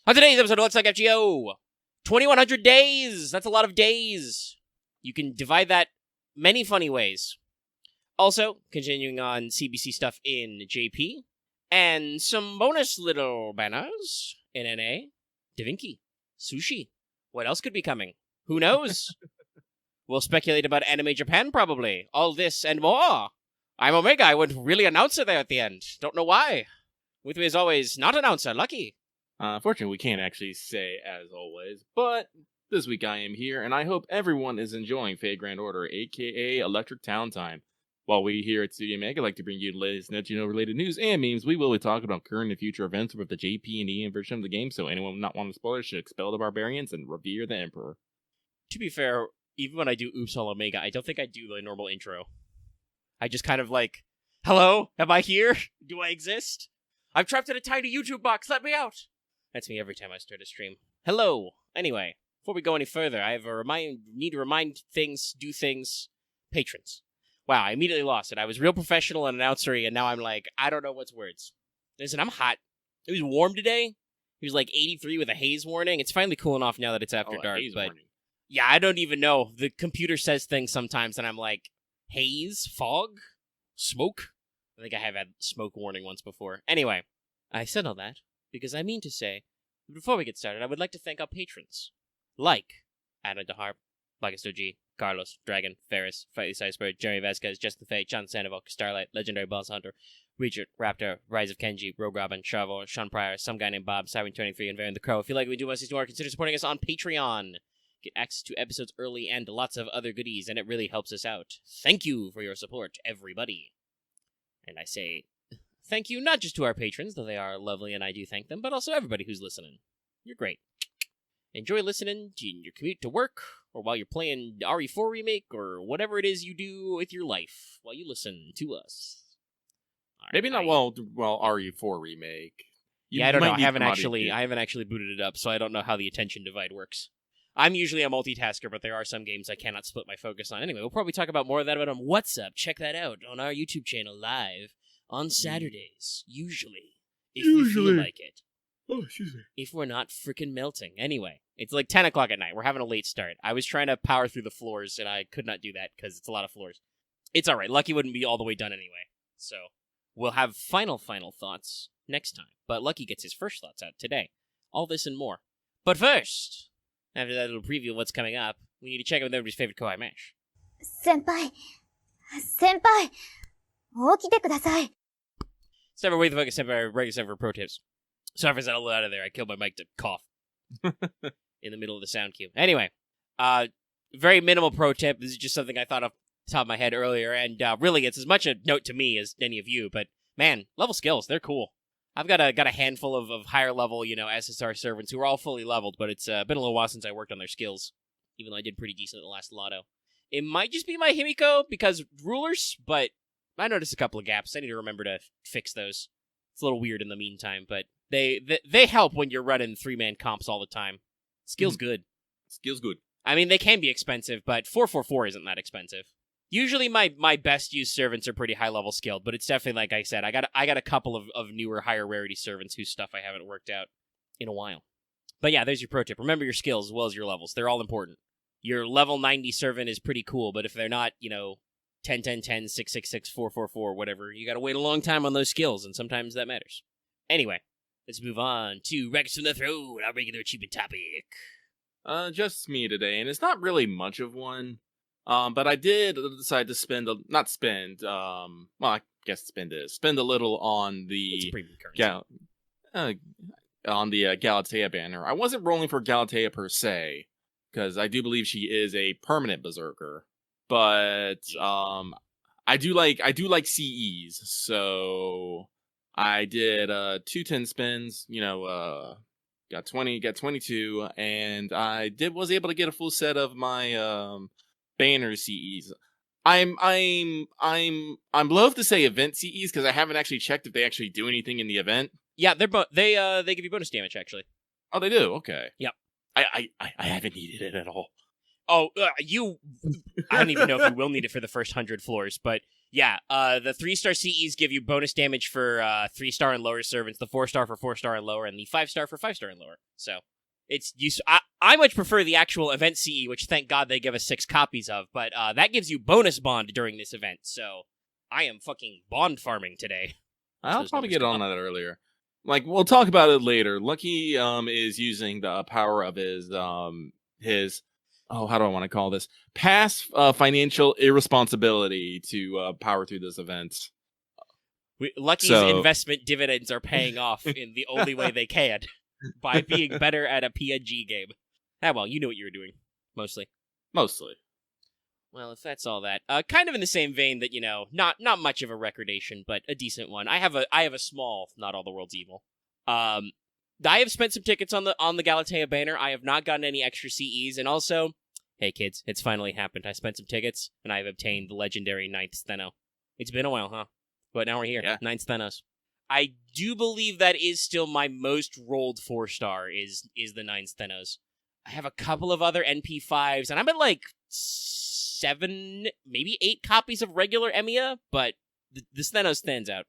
On today's episode of Let's Talk FGO, 2,100 days! That's a lot of days! You can divide that many funny ways. Also, continuing on CBC stuff in JP, and some bonus little banners in NA, Da Vinci, Sushi. What else could be coming? Who knows? We'll speculate about Anime Japan, probably. All this and more. I'm Omega. I went really announcer there at the end. Don't know why. With me as always, not announcer, Lucky. Unfortunately, we can't actually say as always, but this week I am here, and I hope everyone is enjoying Fate Grand Order, aka Electric Town Time. While we here at Studio Mega like to bring you the latest Netgeno-related news and memes, we will be talking about current and future events with the JP and EM version of the game, so anyone not wanting spoilers should expel the barbarians and revere the Emperor. To be fair, even when I do Oops All Omega, I don't think I do the normal intro. I just kind of like, hello, am I here? Do I exist? I'm trapped in a tiny YouTube box, let me out! That's me every time I start a stream. Hello! Anyway, before we go any further, I have need to remind things, do things, patrons. Wow, I immediately lost it. I was real professional and announcery, and now I'm like, I don't know what's words. Listen, I'm hot. It was warm today. It was like 83 with a haze warning. It's finally cooling off now that it's after dark, but warning. Yeah, I don't even know. The computer says things sometimes, and I'm like, haze? Fog? Smoke? I think I have had smoke warning once before. Anyway, I said all that because I mean to say, before we get started, I would like to thank our patrons. Like Anna DeHarp, Blackest G, Carlos, Dragon, Ferris, Fightless Iceberg, Jeremy Vasquez, Justin Fay, John Sandoval, Starlight, Legendary Boss Hunter, Richard, Raptor, Rise of Kenji, Rogue Robin, Chavo, Sean Pryor, some guy named Bob, Siren23, and Varian the Crow. If you like what we do, want to see more, consider supporting us on Patreon. Get access to episodes early and lots of other goodies, and it really helps us out. Thank you for your support, everybody. And I say thank you not just to our patrons, though they are lovely and I do thank them, but also everybody who's listening. You're great. Enjoy listening in your commute to work, or while you're playing RE4 Remake, or whatever it is you do with your life while you listen to us. Maybe not RE4 Remake. I don't know. I haven't actually booted it up, so I don't know how the attention divide works. I'm usually a multitasker, but there are some games I cannot split my focus on. Anyway, we'll probably talk about more of that on What's Up. Check that out on our YouTube channel live on Saturdays, usually. If we feel like it. Oh, excuse me. If we're not freaking melting. Anyway, it's like 10 o'clock at night. We're having a late start. I was trying to power through the floors, and I could not do that because it's a lot of floors. It's alright. Lucky wouldn't be all the way done anyway. So, we'll have final thoughts next time. But Lucky gets his first thoughts out today. All this and more. But first, after that little preview of what's coming up, we need to check out with everybody's favorite Kawaii Mash. Senpai! 起きてください. It's never wait the focus Senpai for pro tips. Sorry if I said a little out of there. I killed my mic to cough in the middle of the sound cue. Anyway, very minimal pro tip. This is just something I thought off the top of my head earlier, and really it's as much a note to me as any of you, but man, level skills, they're cool. I've got a handful of higher level, SSR servants who are all fully leveled, but it's been a little while since I worked on their skills, even though I did pretty decent at the last lotto. It might just be my Himiko because rulers, but I noticed a couple of gaps. I need to remember to fix those. It's a little weird in the meantime, but they help when you're running 3-man comps all the time. Skill's good. Skill's good. I mean, they can be expensive, but 444 isn't that expensive. Usually my best used servants are pretty high level skilled, but it's definitely, like I said, I got a couple of newer higher rarity servants whose stuff I haven't worked out in a while. But yeah, there's your pro tip. Remember your skills as well as your levels. They're all important. Your level 90 servant is pretty cool, but if they're not, 10, 10, 10, 6, 6, 6, 4, 4, 4, whatever, you gotta wait a long time on those skills, and sometimes that matters. Anyway, let's move on to Records from the Throne, our regular achievement topic. Just me today, and it's not really much of one. But I did decide to spend a little on the Galatea banner. I wasn't rolling for Galatea per se, because I do believe she is a permanent berserker. But I do like CEs, so I did 2 10 spins, got 22, and I was able to get a full set of my banner CEs. I'm loath to say event CEs because I haven't actually checked if they actually do anything in the event. Yeah, they give you bonus damage actually. Oh, they do. Okay. Yep. I haven't needed it at all. Oh, I don't even know if you will need it for the first 100 floors, but Yeah, the 3-star CEs give you bonus damage for 3-star and lower servants, the 4-star for 4-star and lower, and the 5-star for 5-star and lower. So it's useful. I much prefer the actual event CE, which thank God they give us 6 copies of, but that gives you bonus bond during this event. So I am fucking bond farming today. I'll probably get on that earlier. Like, we'll talk about it later. Lucky is using the power of his how do I want to call this? Past financial irresponsibility to power through this event. Lucky's investment dividends are paying off in the only way they can, by being better at a PNG game. Well, you knew what you were doing, mostly. Mostly. Well, if that's all that, kind of in the same vein that, not much of a recordation, but a decent one. I have a small Not All the World's Evil. I have spent some tickets on the Galatea banner. I have not gotten any extra CEs, and also, hey kids, it's finally happened. I spent some tickets, and I have obtained the legendary 9th Steno. It's been a while, huh? But now we're here. Yeah. 9 Stenos. I do believe that is still my most rolled 4-star, is the 9 Stenos. I have a couple of other NP5s, and I'm at like 7, maybe 8 copies of regular Emiya, but the Steno stands out.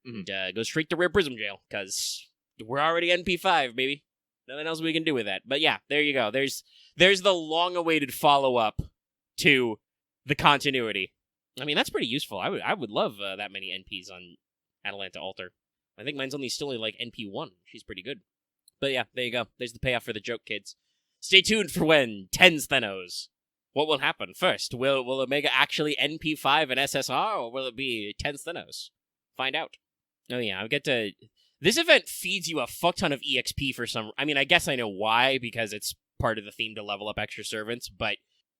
And goes straight to Rare Prism Jail, because we're already NP5, baby. Nothing else we can do with that. But yeah, there you go. There's the long-awaited follow-up to the continuity. I mean, that's pretty useful. I would love that many NPs on Atalanta Altar. I think mine's still only like NP1. She's pretty good. But yeah, there you go. There's the payoff for the joke, kids. Stay tuned for when 10 Stenos. What will happen first? Will Omega actually NP5 and SSR, or will it be 10 Stenos? Find out. Oh yeah, I get to... This event feeds you a fuck ton of EXP for some... I mean, I guess I know why, because it's part of the theme to level up extra servants, but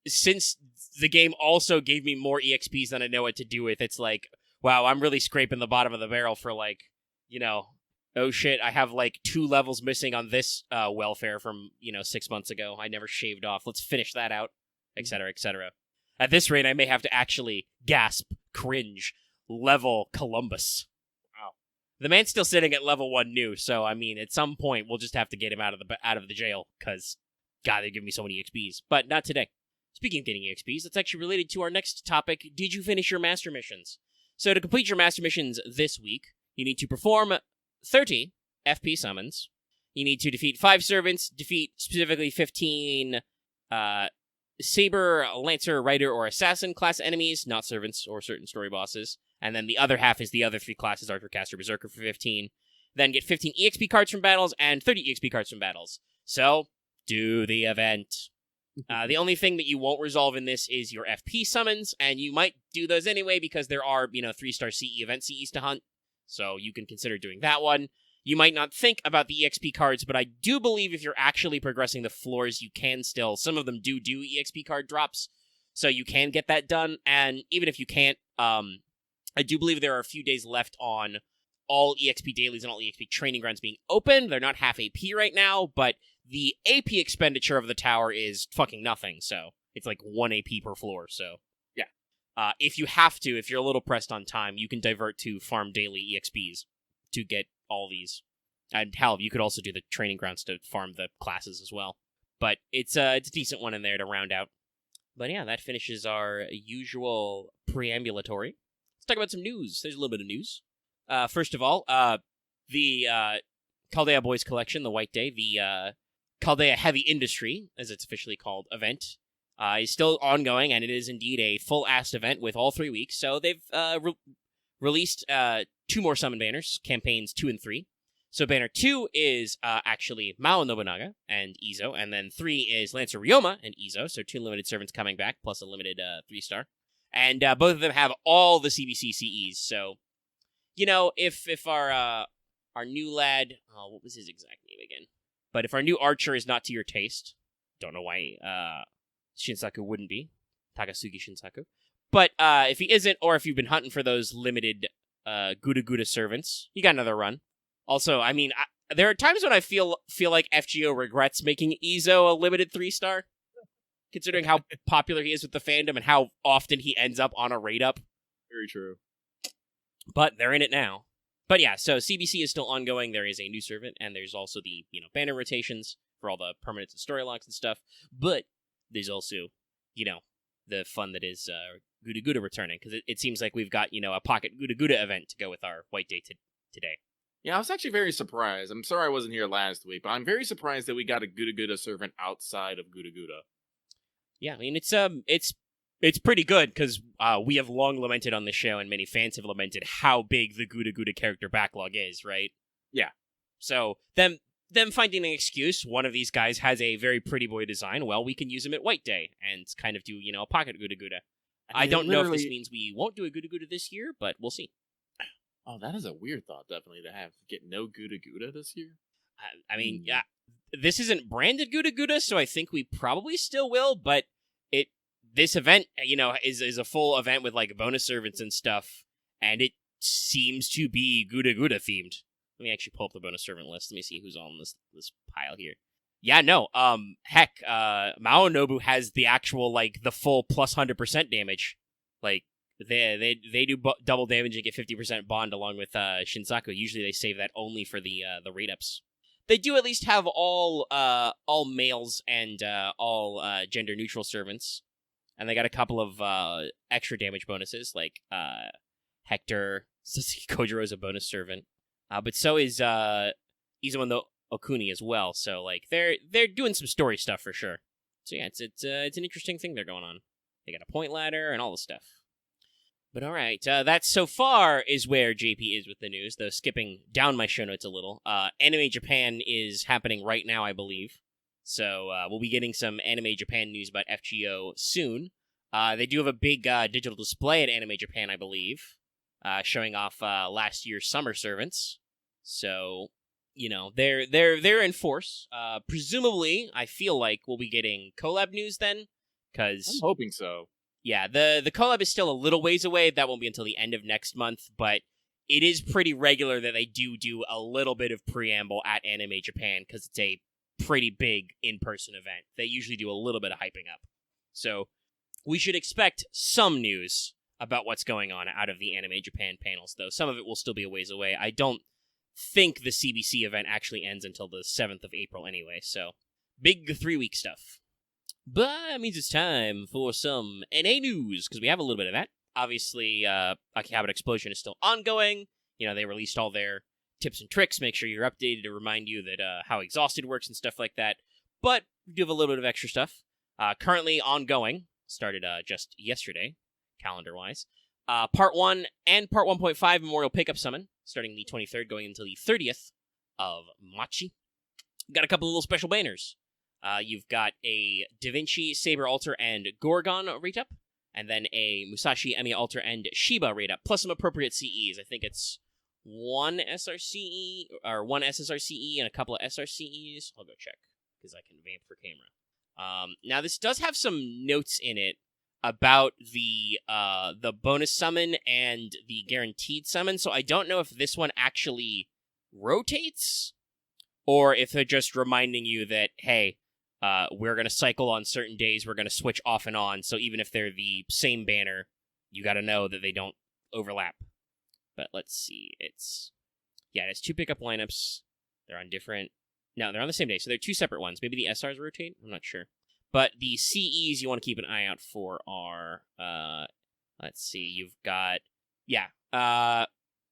since the game also gave me more EXPs than I know what to do with, it's like, wow, I'm really scraping the bottom of the barrel for, like, oh shit, I have, like, 2 levels missing on this welfare from, 6 months ago. I never shaved off. Let's finish that out, etc., etc. At this rate, I may have to actually gasp, cringe, level Columbus. The man's still sitting at level 1 new, so, I mean, at some point, we'll just have to get him out of the jail, because, God, they give me so many EXPs. But not today. Speaking of getting EXPs, that's actually related to our next topic. Did you finish your master missions? So, to complete your master missions this week, you need to perform 30 FP summons. You need to defeat 5 servants, defeat specifically 15 Saber, Lancer, Rider, or Assassin class enemies, not servants or certain story bosses. And then the other half is the other 3 classes, Archer, Caster, Berserker for 15. Then get 15 EXP cards from battles and 30 EXP cards from battles. So, do the event. The only thing that you won't resolve in this is your FP summons, and you might do those anyway because there are, 3-star CE event CEs to hunt. So you can consider doing that one. You might not think about the EXP cards, but I do believe if you're actually progressing the floors, you can still. Some of them do EXP card drops, so you can get that done. And even if you can't, I do believe there are a few days left on all EXP dailies and all EXP training grounds being open. They're not half AP right now, but the AP expenditure of the tower is fucking nothing, so it's like 1 AP per floor, so yeah. If you have to, if you're a little pressed on time, you can divert to farm daily EXPs to get all these. And hell, you could also do the training grounds to farm the classes as well. But it's a decent one in there to round out. But yeah, that finishes our usual preambulatory. Let's talk about some news. There's a little bit of news. First of all, the Chaldea Boys Collection, the White Day, the Chaldea Heavy Industry, as it's officially called, event, is still ongoing, and it is indeed a full-assed event with all 3 weeks. So they've released 2 more summon banners, campaigns 2 and 3. So banner 2 is actually Mao Nobunaga and Izo, and then 3 is Lancer Ryoma and Izo, so 2 limited servants coming back, plus a limited 3-star. And both of them have all the CBC CEs, so, if our new lad, what was his exact name again? But if our new archer is not to your taste, don't know why Shinsaku wouldn't be, Takasugi Shinsaku. But if he isn't, or if you've been hunting for those limited Guda Guda servants, you got another run. Also, I mean, there are times when I feel like FGO regrets making Izo a limited 3-star, considering how popular he is with the fandom and how often he ends up on a raid up. Very true. But they're in it now. But yeah, so CBC is still ongoing. There is a new servant, and there's also the, banner rotations for all the permanents and story locks and stuff. But there's also, the fun that is Guda Guda returning, because it seems like we've got, a pocket Guda Guda event to go with our White Day today. Yeah, I was actually very surprised. I'm sorry I wasn't here last week, but I'm very surprised that we got a Guda Guda servant outside of Guda Guda. Yeah, I mean, it's pretty good, because we have long lamented on the show, and many fans have lamented how big the Guda Guda character backlog is, right? Yeah. So, them finding an excuse, one of these guys has a very pretty boy design, well, we can use him at White Day, and kind of do, a pocket Guda Guda. I don't know if this means we won't do a Guda Guda this year, but we'll see. Oh, that is a weird thought, definitely, to get no Guda Guda this year. I mean, yeah, this isn't branded Guda Guda, so I think we probably still will, but this event, is a full event with, like, bonus servants and stuff, and it seems to be Guda Guda themed. Let me actually pull up the bonus servant list. Let me see who's on this pile here. Yeah, no, heck, Maonobu has the actual, like, the full plus 100% damage. Like, they do double damage and get 50% bond along with Shinsaku. Usually they save that only for the rate ups. They do at least have all males and all gender neutral servants, and they got a couple of extra damage bonuses, like Hector. Sasuke Kojiro's a bonus servant, but so is Izumo no Okuni as well. So like they're doing some story stuff for sure. So yeah, it's an interesting thing they're going on. They got a point ladder and all the stuff. But all right, that so far is where JP is with the news, though skipping down my show notes a little. Anime Japan is happening right now, I believe. So we'll be getting some Anime Japan news about FGO soon. They do have a big digital display at Anime Japan, I believe, showing off last year's summer servants. So, they're in force. Presumably, I feel like we'll be getting collab news then, because I'm hoping so. Yeah, the collab is still a little ways away. That won't be until the end of next month, but it is pretty regular that they do a little bit of preamble at Anime Japan, because it's a pretty big in-person event. They usually do a little bit of hyping up. So we should expect some news about what's going on out of the Anime Japan panels, though. Some of it will still be a ways away. I don't think the CBC event actually ends until the 7th of April anyway, so big 3-week stuff. But that means it's time for some NA news, because we have a little bit of that. Obviously, Akihabara Explosion is still ongoing. They released all their tips and tricks. Make sure you're updated to remind you that how Exhausted works and stuff like that. But we do have a little bit of extra stuff. Currently ongoing. Started just yesterday, calendar-wise. Part 1 and Part 1.5 Memorial Pickup Summon, starting the 23rd, going until the 30th of Machi. Got a couple of little special banners. You've got a Da Vinci, Saber Alter, and Gorgon rate up, and then a Musashi, Emi Alter, and Shiba rate up, plus some appropriate CEs. I think it's one SRCE, or one SSRCE, and a couple of SRCEs. I'll go check, because I can vamp for camera. Now, this does have some notes in it about the bonus summon and the guaranteed summon, so I don't know if this one actually rotates, or if they're just reminding you that, hey, we're going to cycle on certain days, we're going to switch off and on, so even if they're the same banner, you got to know that they don't overlap. But let's see, it has 2 pickup lineups. They're on the same day, so they're 2 separate ones. Maybe the SRs rotate? I'm not sure. But the CEs you want to keep an eye out for are, let's see, you've got,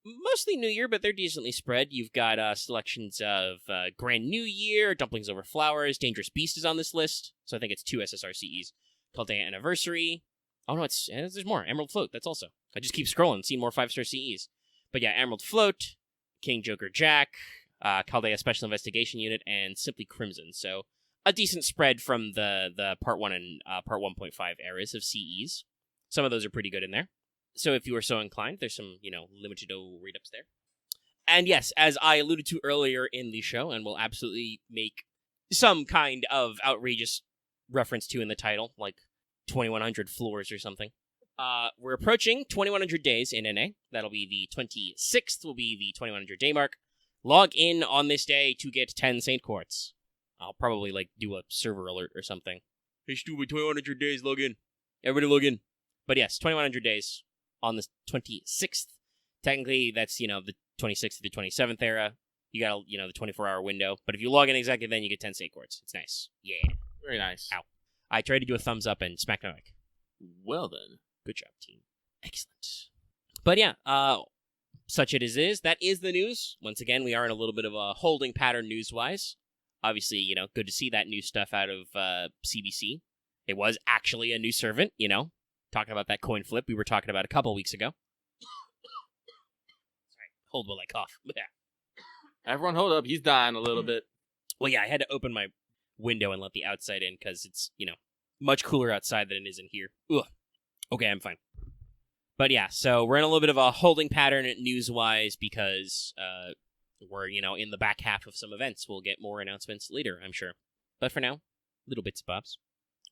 mostly New Year, but they're decently spread. You've got selections of Grand New Year, Dumplings Over Flowers, Dangerous Beast is on this list, so I think it's 2 SSRCEs. Caldea Anniversary. Oh no, there's more. Emerald Float, that's also. I just keep scrolling, see more 5-star CEs. But yeah, Emerald Float, King Joker Jack, Caldea Special Investigation Unit, and Simply Crimson. So a decent spread from the Part 1 and Part 1.5 eras of CEs. Some of those are pretty good in there. So if you are so inclined, there's some, limited read-ups there. And yes, as I alluded to earlier in the show, and will absolutely make some kind of outrageous reference to in the title, like 2100 floors or something. We're approaching 2100 days in NA. That'll be the 26th, will be the 2100 day mark. Log in on this day to get 10 Saint Quartz. I'll probably, do a server alert or something. Hey, stupid, 2100 days, log in. Everybody log in. But yes, 2100 days on the 26th. Technically, that's, the 26th to the 27th era. You got, the 24-hour window. But if you log in exactly then, you get 10 Saint Quartz. It's nice. Yeah. Very nice. Ow. I tried to do a thumbs up and smacked my mic. Well then. Good job, team. Excellent. But yeah, such it is. That is the news. Once again, we are in a little bit of a holding pattern news-wise. Obviously, good to see that new stuff out of CBC. It was actually a new servant, talking about that coin flip we were talking about a couple weeks ago. Sorry, hold while I cough. Yeah. Everyone hold up. He's dying a little bit. Well, yeah, I had to open my window and let the outside in because it's, much cooler outside than it is in here. Ugh. Okay, I'm fine. But yeah, so we're in a little bit of a holding pattern news-wise because we're, in the back half of some events. We'll get more announcements later, I'm sure. But for now, little bits and bobs.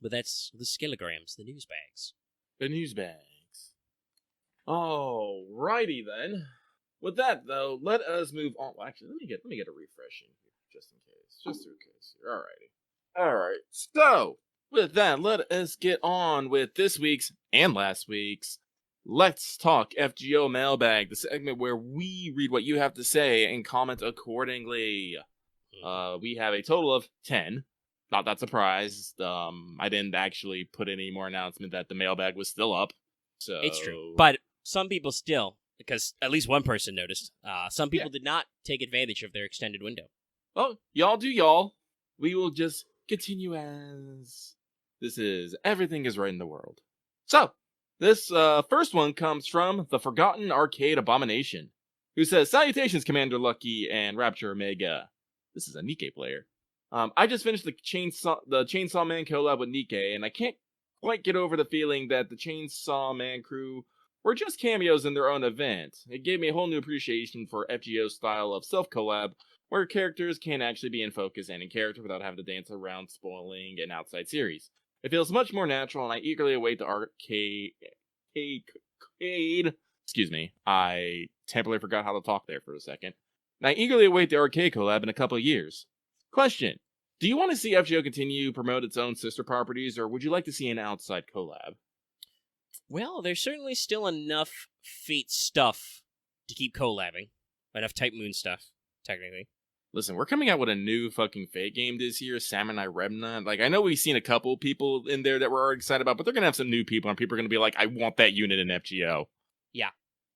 But that's the Skelegrams, the news bags. The news bags. Alrighty then. With that though, let us move on. Well, actually, let me get a refreshing here, just in case. Alrighty. Alright. So, with that, let us get on with this week's and last week's Let's Talk FGO Mailbag, the segment where we read what you have to say and comment accordingly. We have a total of 10. Not that surprised. I didn't actually put any more announcement that the mailbag was still up. So it's true. But some people still, because at least one person noticed, some people did not take advantage of their extended window. Well, y'all do y'all. We will just continue as this is Everything is Right in the World. So, this first one comes from the Forgotten Arcade Abomination, who says, "Salutations, Commander Lucky and Rapture Omega." This is a Nikkei player. I just finished the Chainsaw Man collab with Nikkei, and I can't quite get over the feeling that the Chainsaw Man crew were just cameos in their own event. It gave me a whole new appreciation for FGO's style of self-collab, where characters can actually be in focus and in character without having to dance around spoiling an outside series. It feels much more natural, and I eagerly await the arcade. Excuse me, I temporarily forgot how to talk there for a second. And I eagerly await the arcade collab in a couple of years. Question: do you want to see FGO continue to promote its own sister properties, or would you like to see an outside collab? Well, there's certainly still enough Fate stuff to keep collabing. Enough Type Moon stuff, technically. Listen, we're coming out with a new fucking Fate game this year, Samurai Remnant. Like, I know we've seen a couple people in there that we're excited about, but they're gonna have some new people, and people are gonna be like, I want that unit in FGO. Yeah,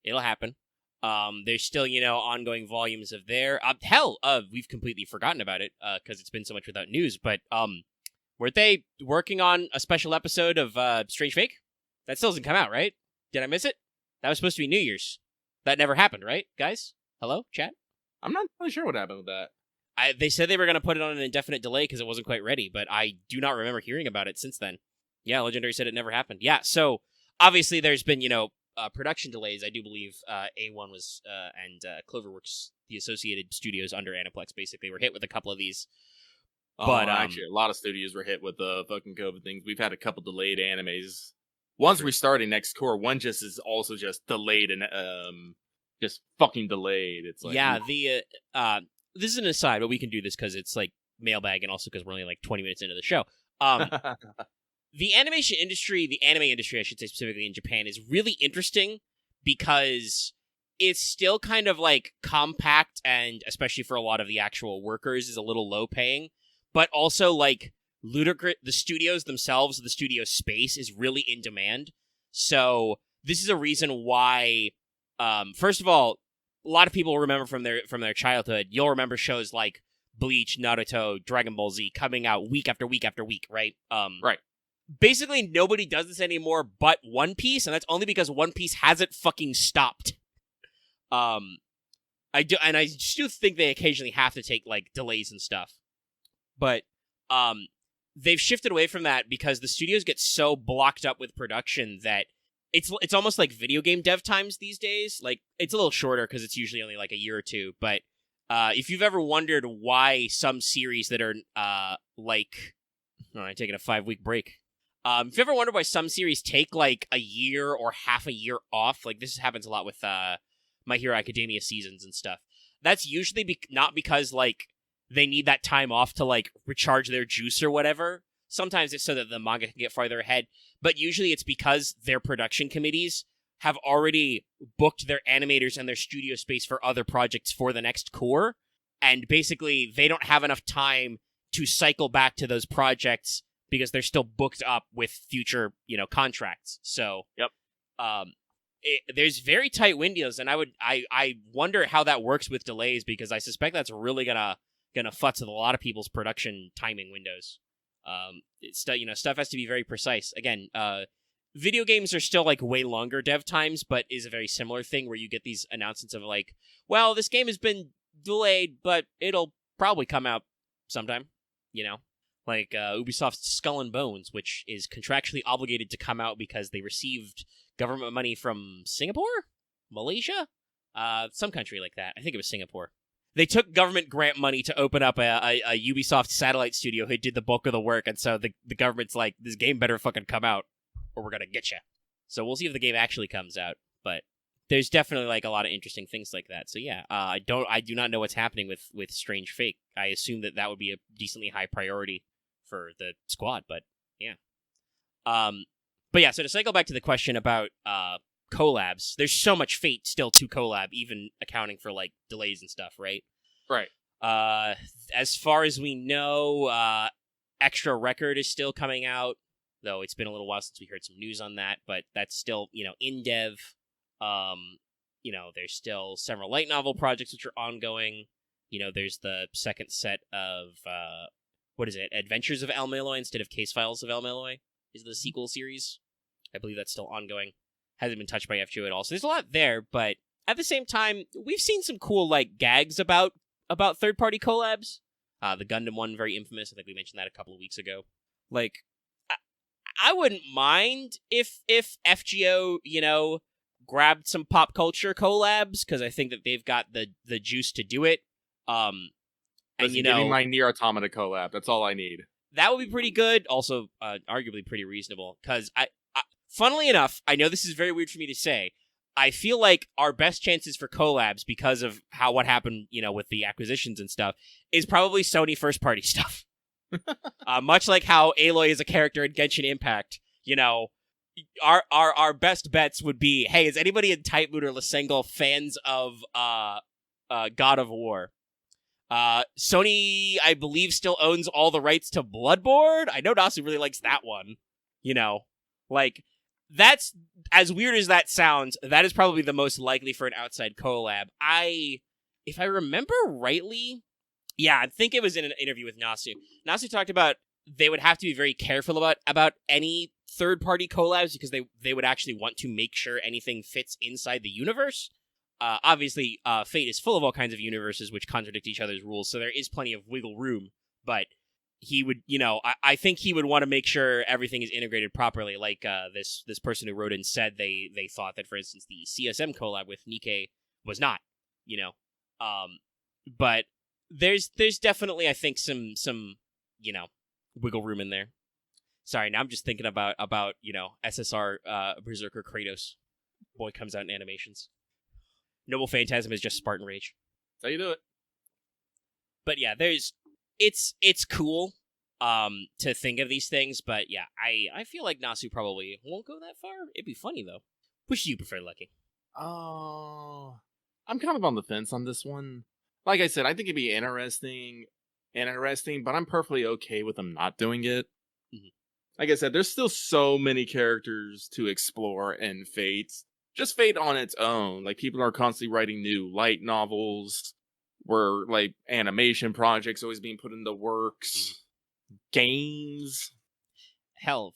it'll happen. There's still, ongoing volumes of there. We've completely forgotten about it, because it's been so much without news, but, weren't they working on a special episode of, Strange Fake? That still hasn't come out, right? Did I miss it? That was supposed to be New Year's. That never happened, right, guys? Hello, chat? I'm not really sure what happened with that. They said they were going to put it on an indefinite delay because it wasn't quite ready, but I do not remember hearing about it since then. Yeah, Legendary said it never happened. Yeah, so obviously there's been, production delays. I do believe A1 was and Cloverworks, the associated studios under Aniplex, basically were hit with a couple of these. But actually, a lot of studios were hit with the fucking COVID things. We've had a couple delayed animes. One's restarting next core. One just is also just delayed and just fucking delayed. It's like, yeah, this is an aside, but we can do this because it's like mailbag and also because we're only like 20 minutes into the show. The anime industry, I should say specifically in Japan, is really interesting because it's still kind of like compact and especially for a lot of the actual workers is a little low paying, but also like ludicrous. The studios themselves, the studio space is really in demand. So this is a reason why, first of all, a lot of people will remember from their childhood. You'll remember shows like Bleach, Naruto, Dragon Ball Z coming out week after week after week, right? Right. Basically, nobody does this anymore but One Piece, and that's only because One Piece hasn't fucking stopped. I do think they occasionally have to take like delays and stuff, but they've shifted away from that because the studios get so blocked up with production that it's almost like video game dev times these days. Like, it's a little shorter because it's usually only like a year or two, but if you've ever wondered why some series that are I'm taking a 5-week break. If you ever wondered why some series take like a year or half a year off, like this happens a lot with My Hero Academia seasons and stuff. That's usually not because like they need that time off to like recharge their juice or whatever. Sometimes it's so that the manga can get farther ahead, but usually it's because their production committees have already booked their animators and their studio space for other projects for the next core, and basically they don't have enough time to cycle back to those projects because they're still booked up with future, contracts. So, yep. there's very tight windows, and I wonder how that works with delays, because I suspect that's really gonna futz with a lot of people's production timing windows. Stuff has to be very precise. Again, video games are still like way longer dev times, but is a very similar thing where you get these announcements of like, well, this game has been delayed, but it'll probably come out sometime, like Ubisoft's Skull and Bones, which is contractually obligated to come out because they received government money from Singapore, Malaysia, some country like that. I think it was Singapore. They took government grant money to open up a Ubisoft satellite studio who did the bulk of the work, and so the government's like, this game better fucking come out, or we're gonna get you. So we'll see if the game actually comes out, but there's definitely like a lot of interesting things like that. So yeah, I do not know what's happening with Strange Fate. I assume that would be a decently high priority for the squad, but yeah. But yeah, so to cycle back to the question about collabs, there's so much Fate still to collab, even accounting for like delays and stuff, right? Right. As far as we know, Extra Record is still coming out, though it's been a little while since we heard some news on that, but that's still, in dev. There's still several light novel projects which are ongoing. There's the second set of, Adventures of El Malloy instead of Case Files of El Malloy is the sequel series. I believe that's still ongoing. Hasn't been touched by FGO at all. So there's a lot there, but at the same time, we've seen some cool, like, gags about third-party collabs. The Gundam one, very infamous. I think we mentioned that a couple of weeks ago. Like, I wouldn't mind if FGO, grabbed some pop culture collabs, because I think that they've got the juice to do it. And give me my Nier Automata collab. That's all I need. That would be pretty good. Also, arguably pretty reasonable. Because funnily enough, I know this is very weird for me to say, I feel like our best chances for collabs, because of what happened, with the acquisitions and stuff, is probably Sony first party stuff. Much like how Aloy is a character in Genshin Impact, our best bets would be, hey, is anybody in Type Mood or Lasengel fans of God of War? Sony, I believe, still owns all the rights to Bloodborne. I know Nasu really likes that one. Like, that's, as weird as that sounds, that is probably the most likely for an outside collab. If I remember rightly, yeah, I think it was in an interview with Nasu. Nasu talked about they would have to be very careful about any third-party collabs, because they would actually want to make sure anything fits inside the universe. Obviously, Fate is full of all kinds of universes which contradict each other's rules, so there is plenty of wiggle room, but he would, I think he would want to make sure everything is integrated properly, like this person who wrote in said they thought that, for instance, the CSM collab with Nikkei was not, but there's definitely, I think, some wiggle room in there. Sorry, now I'm just thinking about SSR Berserker Kratos. Boy comes out in animations. Noble Phantasm is just Spartan Rage. That's how you do it. But yeah, it's cool to think of these things, but yeah, I feel like Nasu probably won't go that far. It'd be funny though. Which do you prefer, Lucky? Oh, I'm kind of on the fence on this one. Like I said, I think it'd be interesting, but I'm perfectly okay with them not doing it. Mm-hmm. Like I said, there's still so many characters to explore in Fate. Just Fate on its own. Like, people are constantly writing new light novels, where, like, animation projects always being put into works, games. Hell,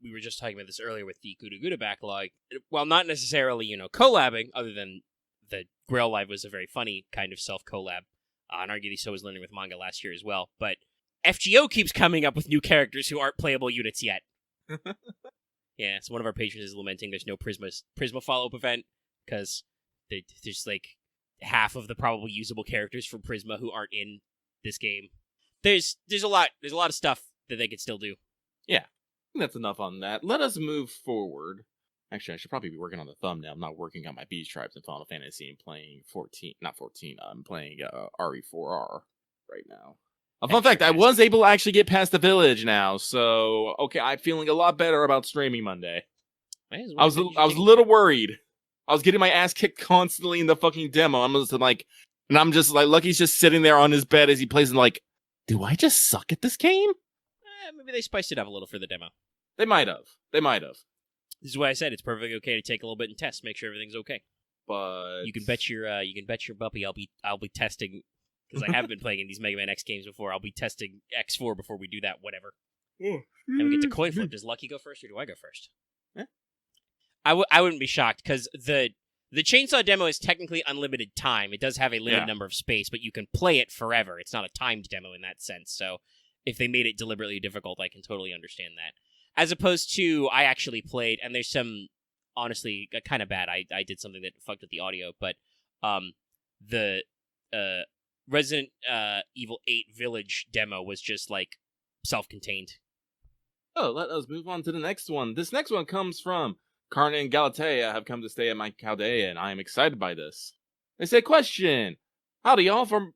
we were just talking about this earlier with the Guda Guda backlog. Well, not necessarily, collabing, other than the Grail Live was a very funny kind of self-collab, and arguably so was Learning with Manga last year as well. But FGO keeps coming up with new characters who aren't playable units yet. Yeah, so one of our patrons is lamenting there's no Prisma follow-up event, because there's like half of the probable usable characters from Prisma who aren't in this game. There's a lot of stuff that they could still do. Yeah, I think that's enough on that. Let us move forward. Actually, I should probably be working on the thumbnail. I'm not working on my Beast Tribes in Final Fantasy and playing 14. Not 14. I'm playing RE4R right now. A fun fact, I was able to actually get past the village now, so okay, I'm feeling a lot better about streaming Monday. I was a little worried. I was getting my ass kicked constantly in the fucking demo. I'm just like, Lucky's just sitting there on his bed as he plays, and like, do I just suck at this game? Maybe they spiced it up a little for the demo. They might have. This is why I said it's perfectly okay to take a little bit and test, make sure everything's okay. But You can bet your Buppy I'll be testing, because I have been playing in these Mega Man X games before. I'll be testing X4 before we do that. Whatever. And we get to coin flip. Does Lucky go first or do I go first? Eh? I wouldn't be shocked, because the chainsaw demo is technically unlimited time. It does have a limited number of space, but you can play it forever. It's not a timed demo in that sense. So if they made it deliberately difficult, I can totally understand that. As opposed to, I actually played, and there's some, honestly, kind of bad. I did something that fucked with the audio, but the Resident Evil 8 Village demo was just, like, self-contained. Oh, let us move on to the next one. This next one comes from Karna and Galatea have come to stay at my Chaldea, and I am excited by this. They say, question. Howdy, y'all. From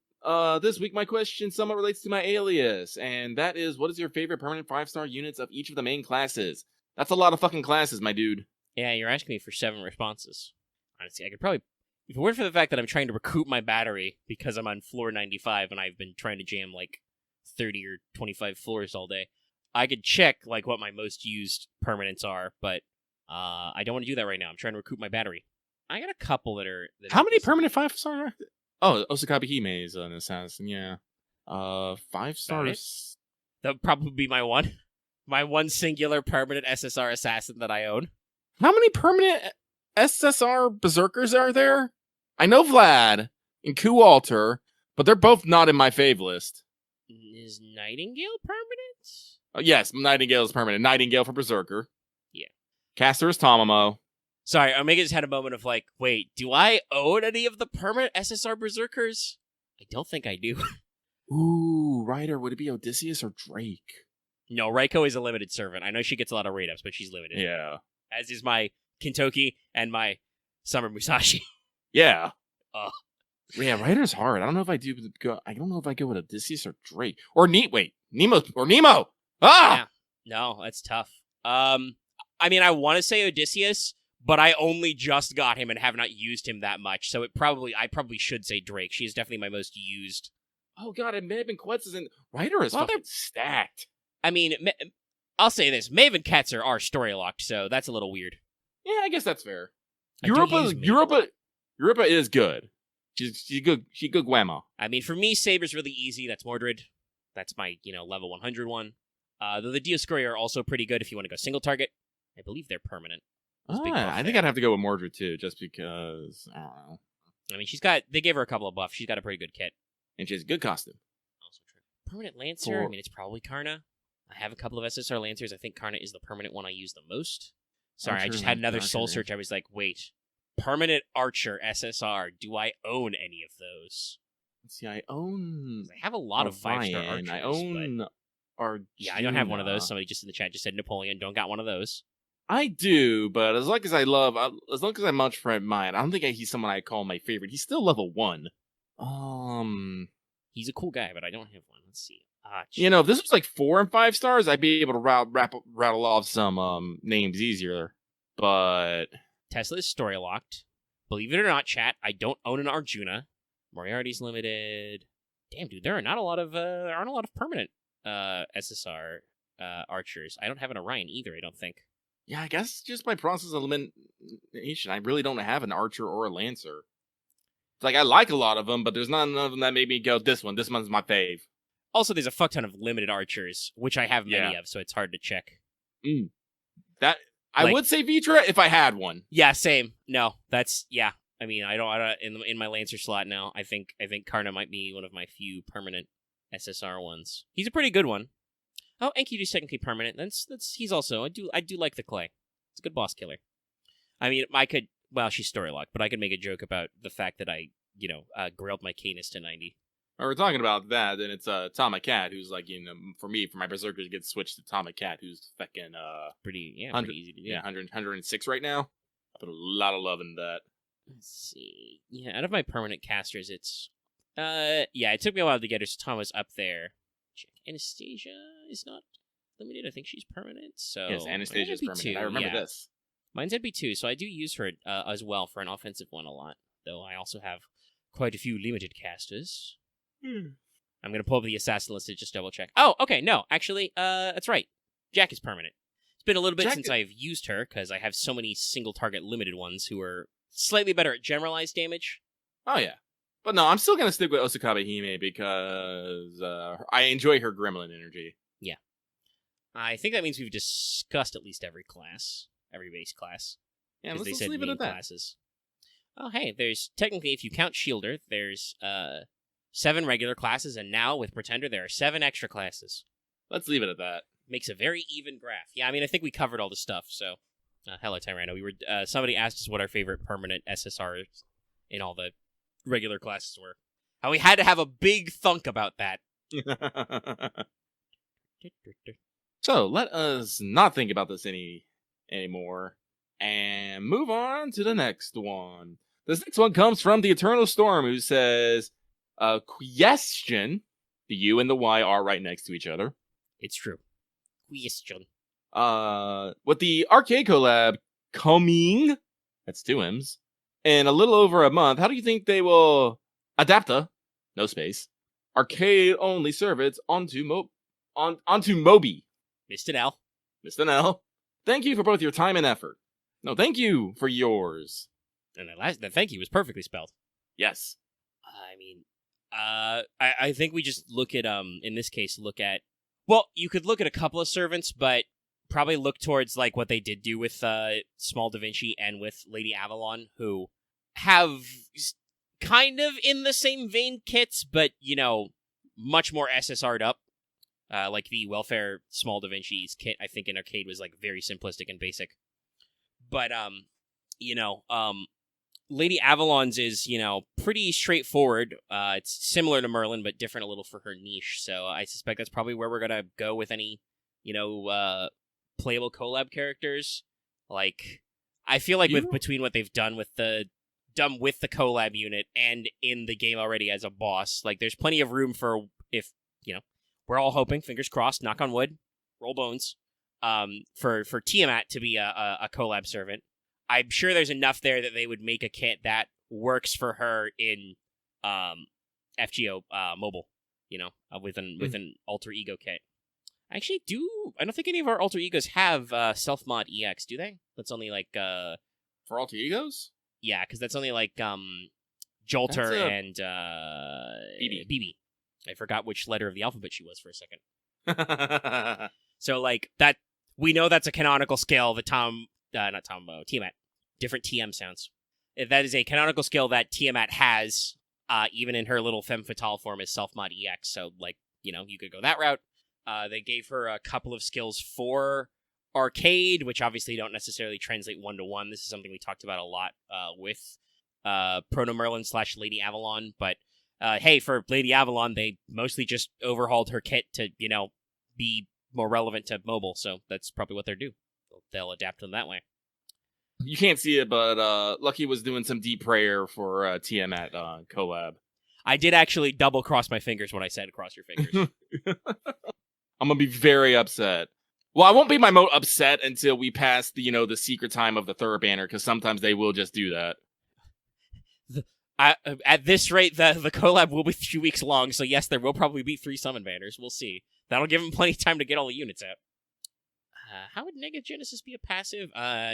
this week, my question somewhat relates to my alias, and that is, what is your favorite permanent 5-star units of each of the main classes? That's a lot of fucking classes, my dude. Yeah, you're asking me for 7 responses. Honestly, I could probably, if it weren't for the fact that I'm trying to recoup my battery because I'm on floor 95 and I've been trying to jam like 30 or 25 floors all day, I could check like what my most used permanents are, but I don't want to do that right now. I'm trying to recoup my battery. I got a couple that are... How many permanent 5-star are there? Oh, Osakabe Hime is an assassin, yeah. 5 stars. That would probably be my one. My one singular permanent SSR assassin that I own. How many permanent SSR berserkers are there? I know Vlad and Kualter, but they're both not in my fave list. Is Nightingale permanent? Oh, yes, Nightingale is permanent. Nightingale for berserker. Yeah. Caster is Tamamo. Sorry, Omega just had a moment of like, wait, do I own any of the permanent SSR berserkers? I don't think I do. Ooh, Ryder, would it be Odysseus or Drake? No, Raiko is a limited servant. I know she gets a lot of raid-ups, but she's limited. Yeah. As is my Kintoki and my Summer Musashi. Yeah. Yeah, Ryder's hard. I don't know if I do go. I don't know if I go with Odysseus or Drake or Nemo. Ah. Yeah. No, that's tough. I mean, I want to say Odysseus, but I only just got him and have not used him that much. So I probably should say Drake. She is definitely my most used. Oh god, and Maven Quetz isn't. Ryder is fucking stacked. I mean, I'll say this: Maeve and Ketzer are story locked, so that's a little weird. Yeah, I guess that's fair. I Europa is good. She's good. She's good grandma. I mean, for me, Saber's really easy. That's Mordred. That's my level 100 one. Though the Dioscuri are also pretty good if you want to go single target. I believe they're permanent. I think I'd have to go with Mordred too, just because I don't know. I mean, they gave her a couple of buffs. She's got a pretty good kit, and she has a good costume. Also true. Permanent Lancer. I mean, it's probably Karna. I have a couple of SSR Lancers. I think Karna is the permanent one I use the most. Sorry, I just had another soul search. I was like, wait, permanent Archer SSR. Do I own any of those? Let's see, I have a lot of 5-star Archers. I own Arjuna. Yeah, I don't have one of those. Somebody just in the chat just said Napoleon. Don't got one of those. I do, but as long as I much for mine, I don't think he's someone I call my favorite. He's still level 1. He's a cool guy, but I don't have one. Let's see. If this was like 4 and 5 stars, I'd be able to rattle off some names easier. But Tesla is story locked. Believe it or not, chat, I don't own an Arjuna. Moriarty's limited. Damn, dude, there aren't a lot of permanent SSR archers. I don't have an Orion either. I don't think. Yeah, I guess just by process of elimination, I really don't have an archer or a lancer. It's like I like a lot of them, but there's not enough of them that made me go, this one's my fave. Also, there's a fuck ton of limited archers, which I have many of, so it's hard to check. I would say Vitra if I had one. Yeah, same. No, that's I mean, I don't in my Lancer slot now. I think Karna might be one of my few permanent SSR ones. He's a pretty good one. Oh, Enkidu's technically permanent. He's also I do like the Clay. It's a good boss killer. I mean, she's story locked, but I could make a joke about the fact that I grilled my Canis to 90. Or we're talking about that, then it's Tama Cat, who's like, for my Berserkers get switched to Tama Cat, who's fucking pretty easy to do. Yeah, 106 right now. I put a lot of love in that. Let's see. Yeah, out of my permanent casters, it's it took me a while to get her, so Tama's up there. Check. Anastasia is not limited. I think she's permanent. So yes, Anastasia is permanent. I remember this. Mine's NB2, so I do use her as well for an offensive one a lot. Though I also have quite a few limited casters. I'm going to pull up the assassin list to just double check. Oh, okay, no, actually, that's right. Jack is permanent. It's been a little bit Jack- since I've used her, because I have so many single-target limited ones who are slightly better at generalized damage. Oh, yeah. But no, I'm still going to stick with Osakabe Hime because I enjoy her gremlin energy. I think that means we've discussed at least every base class. Yeah, Because let's they said leave it main at that. classes. Oh, hey, there's technically, if you count Shielder, there's 7 regular classes, and now with Pretender, there are 7 extra classes. Let's leave it at that. Makes a very even graph. Yeah, I mean, I think we covered all the stuff, so... hello, Tyrano. We were somebody asked us what our favorite permanent SSRs in all the regular classes were. How we had to have a big thunk about that. So let us not think about this anymore and move on to the next one. This next one comes from the Eternal Storm, who says, question. The U and the Y are right next to each other. It's true. Question. With the arcade collab coming, that's 2 M's, in a little over a month, how do you think they will adapt no space, arcade-only service onto Mobi? Mr. L. Mr. Nell, thank you for both your time and effort. No, thank you for yours. And the thank you was perfectly spelled. Yes. I mean, I think we just look at, in this case, well, you could look at a couple of servants, but probably look towards, like, what they did do with Small Da Vinci and with Lady Avalon, who have kind of in the same vein kits, but, much more SSR'd up. Like the Welfare Small Da Vinci's kit, I think in arcade was, like, very simplistic and basic. But, Lady Avalon's is, pretty straightforward. It's similar to Merlin, but different a little for her niche. So I suspect that's probably where we're gonna go with any, playable collab characters. Like, I feel like between what they've done with the collab unit and in the game already as a boss, like, there's plenty of room for, if, we're all hoping, fingers crossed, knock on wood, roll bones, for Tiamat to be a collab servant. I'm sure there's enough there that they would make a kit that works for her in FGO mobile, with an alter ego kit. I don't think any of our alter egos have self-mod EX, do they? That's only like For alter egos? Yeah, because that's only like Jolter and BB. I forgot which letter of the alphabet she was for a second. So like that, we know that's a canonical scale that Tiamat, different TM sounds. That is a canonical skill that Tiamat has, even in her little femme fatale form as self-mod EX. So, like, you could go that route. They gave her a couple of skills for arcade, which obviously don't necessarily translate one-to-one. This is something we talked about a lot with Proto Merlin / Lady Avalon. But, hey, for Lady Avalon, they mostly just overhauled her kit to, be more relevant to mobile. So that's probably what they'll do. They'll adapt them that way. You can't see it, but Lucky was doing some deep prayer for Tiamat collab. I did actually double cross my fingers when I said cross your fingers. I'm gonna be very upset. Well, I won't be upset until we pass the secret time of the third banner, because sometimes they will just do that. At this rate, the collab will be 2 weeks long, so yes, there will probably be 3 summon banners. We'll see. That'll give them plenty of time to get all the units out. How would Nega Genesis be a passive?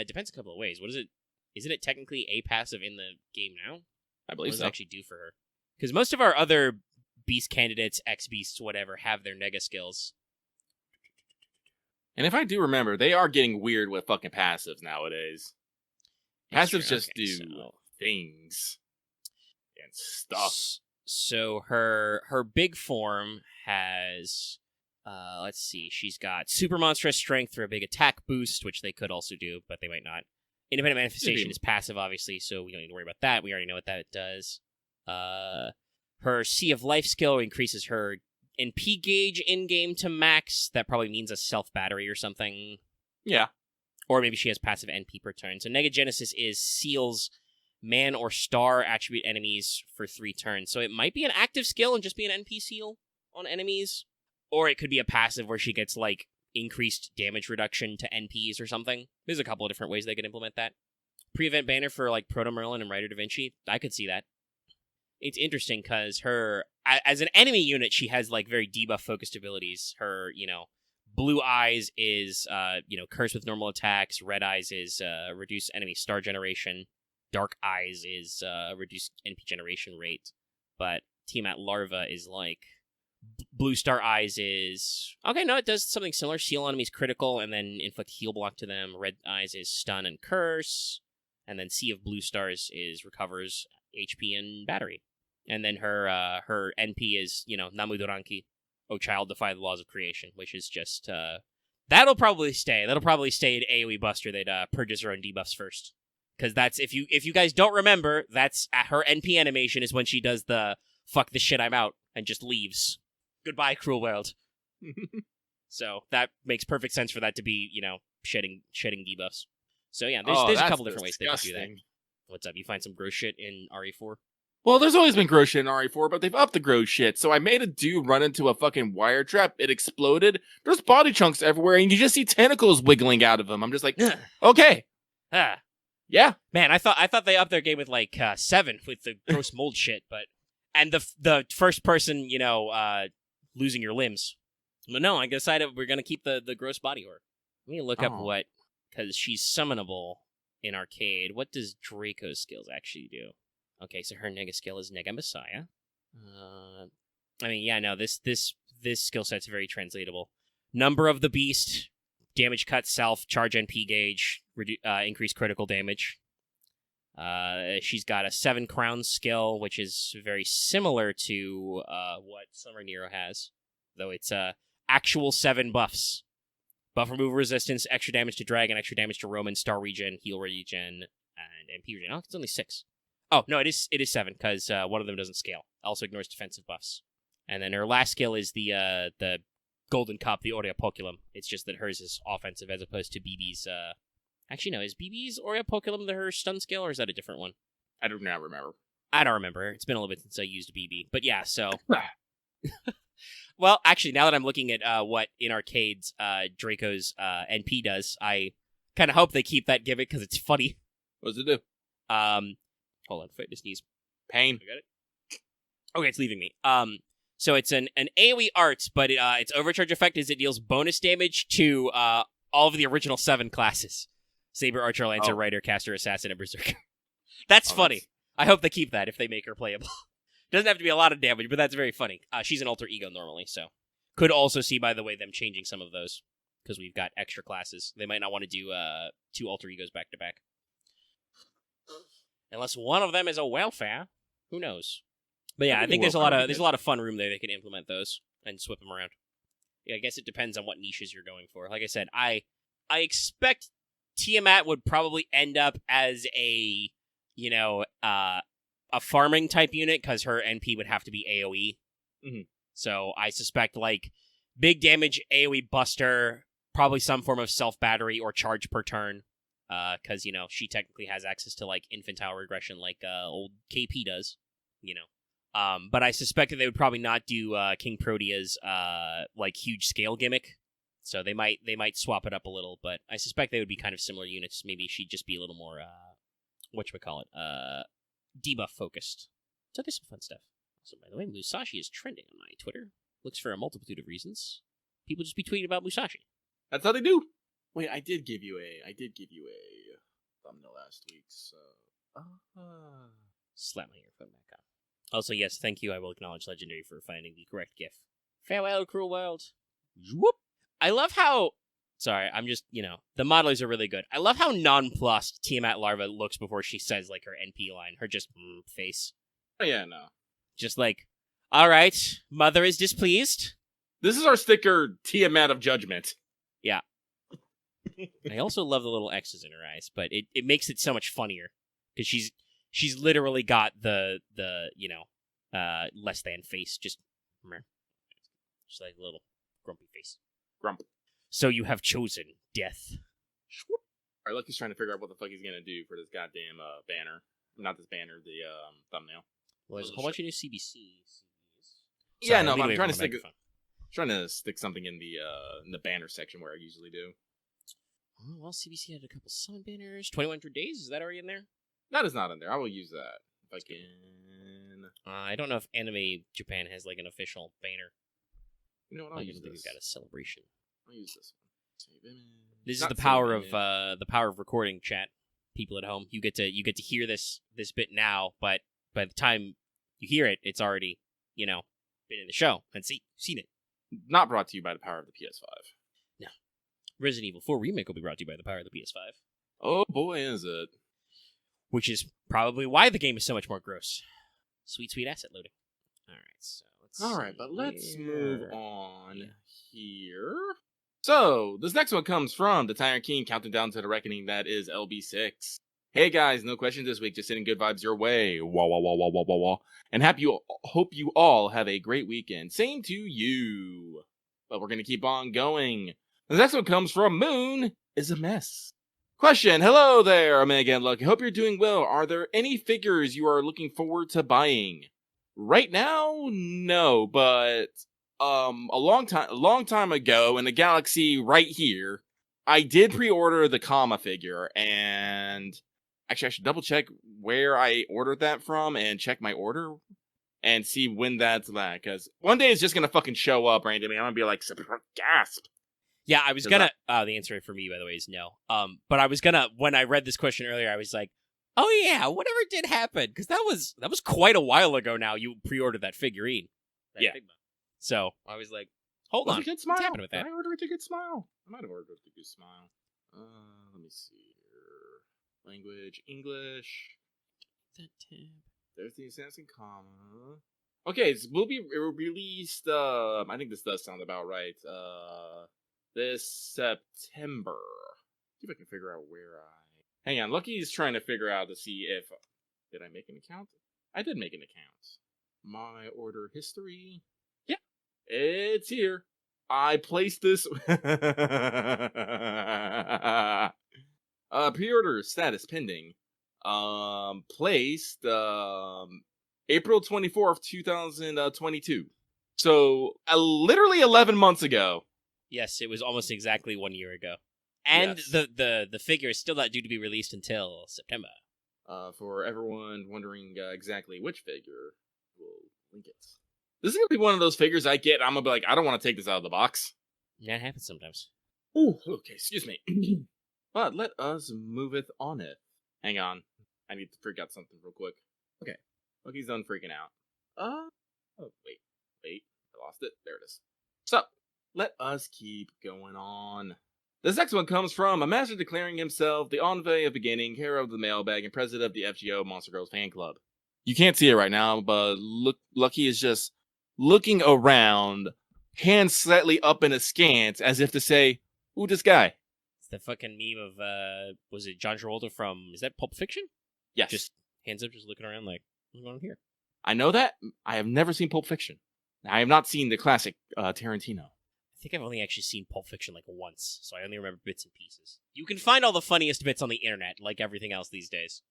Depends a couple of ways. What is it? Isn't it technically a passive in the game now? I believe what does so. it actually do for her? Because most of our other beast candidates, X-Beasts, whatever, have their Nega skills. And if I do remember, they are getting weird with fucking passives nowadays. Passives just do things and stuff. So her big form has, let's see, she's got super monstrous strength for a big attack boost, which they could also do, but they might not. Independent manifestation is passive, obviously, so we don't need to worry about that. We already know what that does. Her Sea of Life skill increases her NP gauge in-game to max. That probably means a self-battery or something. Yeah. Or maybe she has passive NP per turn. So Nega Genesis seals man or star attribute enemies for 3 turns. So it might be an active skill and just be an NP seal on enemies. Or it could be a passive where she gets, like, increased damage reduction to NPs or something. There's a couple of different ways they could implement that. Pre-event banner for, like, Proto Merlin and Rider Da Vinci. I could see that. It's interesting because her, as an enemy unit, she has, like, very debuff-focused abilities. Her, Blue eyes is, cursed with normal attacks. Red eyes is reduced enemy star generation. Dark eyes is reduced NP generation rate. But Tiamat Larva is like... Blue star eyes is... Okay, no, it does something similar. Seal enemies critical and then inflict heal block to them. Red eyes is stun and curse. And then Sea of Blue Stars is recovers HP and battery. And then her NP is, Namudoranki. Oh, child, defy the laws of creation, which is just... that'll probably stay. That'll probably stay in AoE Buster that purges her own debuffs first. Because that's... If you guys don't remember, that's... her NP animation is when she does the fuck this shit, I'm out, and just leaves. Goodbye, cruel world. So that makes perfect sense for that to be, shedding debuffs. So yeah, there's a couple different ways they can do that. What's up? You find some gross shit in RE4? Well, there's always been gross shit in RE4, but they've upped the gross shit. So I made a dude run into a fucking wire trap. It exploded. There's body chunks everywhere, and you just see tentacles wiggling out of them. I'm just like, okay. Yeah. Man, I thought they upped their game with like 7 with the gross mold shit, but and the first person, losing your limbs. But no, I decided we're gonna keep the gross body horror. Let me look up what, because she's summonable in arcade. What does Draco's skills actually do? Okay, so her nega skill is Nega Messiah. This skill set's very translatable. Number of the beast, damage cut self, charge NP gauge, increase critical damage. She's got a 7 crowns skill, which is very similar to what Summer Nero has, though it's actual 7 buffs. Buff removal resistance, extra damage to Dragon, extra damage to Roman, star regen, heal regen, and MP regen. Oh, it's only 6. Oh, no, it is 7, because one of them doesn't scale. Also ignores defensive buffs. And then her last skill is the Golden Cup, the Oreapoculum. It's just that hers is offensive as opposed to BB's... Actually, no, is BB's Oreapoculum her stun skill, or is that a different one? I do not remember. I don't remember. It's been a little bit since I used BB. But yeah, so... Well, actually, now that I'm looking at what in arcades Draco's NP does, I kind of hope they keep that gimmick because it's funny. What does it do? Hold on, fight to sneeze. Pain. I got it. Okay, it's leaving me. So it's an AoE art, but its overcharge effect is it deals bonus damage to all of the original 7 classes: Saber, Archer, Lancer, Rider, Caster, Assassin, and Berserker. That's funny. I hope they keep that if they make her playable. Doesn't have to be a lot of damage, but that's very funny. She's an alter ego normally, so could also see, by the way, them changing some of those because we've got extra classes. They might not want to do 2 alter egos back to back, unless one of them is a welfare. Who knows? But yeah, I think there's a lot of fun room there they can implement those and swip them around. Yeah, I guess it depends on what niches you're going for. Like I said, I expect Tiamat would probably end up as a farming type unit because her NP would have to be AoE. Mm-hmm. So I suspect like big damage AoE buster, probably some form of self battery or charge per turn. Because she technically has access to like infantile regression like old KP does. But I suspect that they would probably not do King Protea's like huge scale gimmick. So they might swap it up a little, but I suspect they would be kind of similar units. Maybe she'd just be a little more debuff focused. So there's some fun stuff. So by the way, Musashi is trending on my Twitter. Looks for a multitude of reasons. People just be tweeting about Musashi. That's how they do. Wait, I did give you a thumbnail last week, so slap my earphone back on. Also, yes, thank you. I will acknowledge Legendary for finding the correct GIF. Farewell, cruel world. Whoop. I love how... Sorry, I'm just, the modelers are really good. I love how nonplussed Tiamat Larva looks before she says, like, her NP line. Her just, face. Oh, yeah, no. Just like, alright, mother is displeased. This is our sticker, Tiamat of Judgment. Yeah. I also love the little X's in her eyes, but it makes it so much funnier. Because she's literally got the less than face, just like a little grumpy face. Grump. So you have chosen death. Alright, Lucky's trying to figure out what the fuck he's gonna do for this goddamn banner. Not this banner, the thumbnail. Well, there's a whole bunch of new CBCs. Yeah, no, but I'm trying to stick something in the banner section where I usually do. Oh, well, CBC had a couple summon banners. 2100 Days, is that already in there? That is not in there. I will use that if I can. I don't know if Anime Japan has like an official banner. You know what? I don't think we've got a celebration. I'll use this one. Save image. This is Not the save power image. of recording, chat. People at home, you get to hear this bit now, but by the time you hear it, it's already been in the show and seen it. Not brought to you by the power of the PS5. No, Resident Evil 4 remake will be brought to you by the power of the PS5, Oh boy, is it! which is probably why the game is so much more gross. Sweet asset loading. All right, so let's here. move on Yeah. here. So, this next one comes from the Tyrant King, counting down to the reckoning that is LB6. Hey guys, no questions this week, just sending good vibes your way. Wah wah wah wah wah wah wah. And hope you all have a great weekend. Same to you. But we're gonna keep on going. The next one comes from Moon is a mess. Question, hello there, Omega and Lucky. Hope you're doing well. Are there any figures you are looking forward to buying? Right now, no, but a long time ago in the galaxy right here, I did pre-order the Kama figure, and actually I should double check where I ordered that from and check my order and see when that's that, because one day it's just gonna fucking show up randomly. I'm gonna be like, gasp. Yeah, I was gonna. The answer for me, by the way, is no. But I was gonna. When I read this question earlier, I was like, "Oh yeah, whatever did happen," because that was quite a while ago. Now you pre-ordered that figurine. Yeah. Figma. So I was like, "Hold Was on, it Good Smile? what's happening with that?" Did I order it to Good Smile? I might have ordered it to Good Smile. Let me see here. Language, English. There's the Assassin Comma. Okay, it will be released, I think this does sound about right, this September. See if I can figure out where Hang on, Lucky's trying to figure out to see if... Did I make an account? I did make an account. My order history... Yeah, it's here. I placed this... pre-order status pending. Placed, April 24th, 2022. So, literally 11 months ago. Yes, it was almost exactly 1 year ago, and Yes. the figure is still not due to be released until September. For everyone wondering exactly which figure, we'll link it. This is gonna be one of those figures I get, I'm gonna be like, I don't want to take this out of the box. Yeah, it happens sometimes. Ooh, okay, excuse me. But let us moveth on it. Hang on. I need to freak out something real quick. Okay. Lucky's done freaking out. Oh, wait. I lost it. There it is. So, let us keep going on. This next one comes from a master declaring himself the envoy of beginning, hero of the mailbag, and president of the FGO Monster Girls fan club. You can't see it right now, but Lucky is just looking around, hands slightly up in askance, as if to say, "Who this guy?" It's the fucking meme of was it John Travolta from? Is that Pulp Fiction? Yes. Just hands up, just looking around like, what's going on here? I know that. I have never seen Pulp Fiction. I have not seen the classic Tarantino. I think I've only actually seen Pulp Fiction like once, so I only remember bits and pieces. You can find all the funniest bits on the internet, like everything else these days.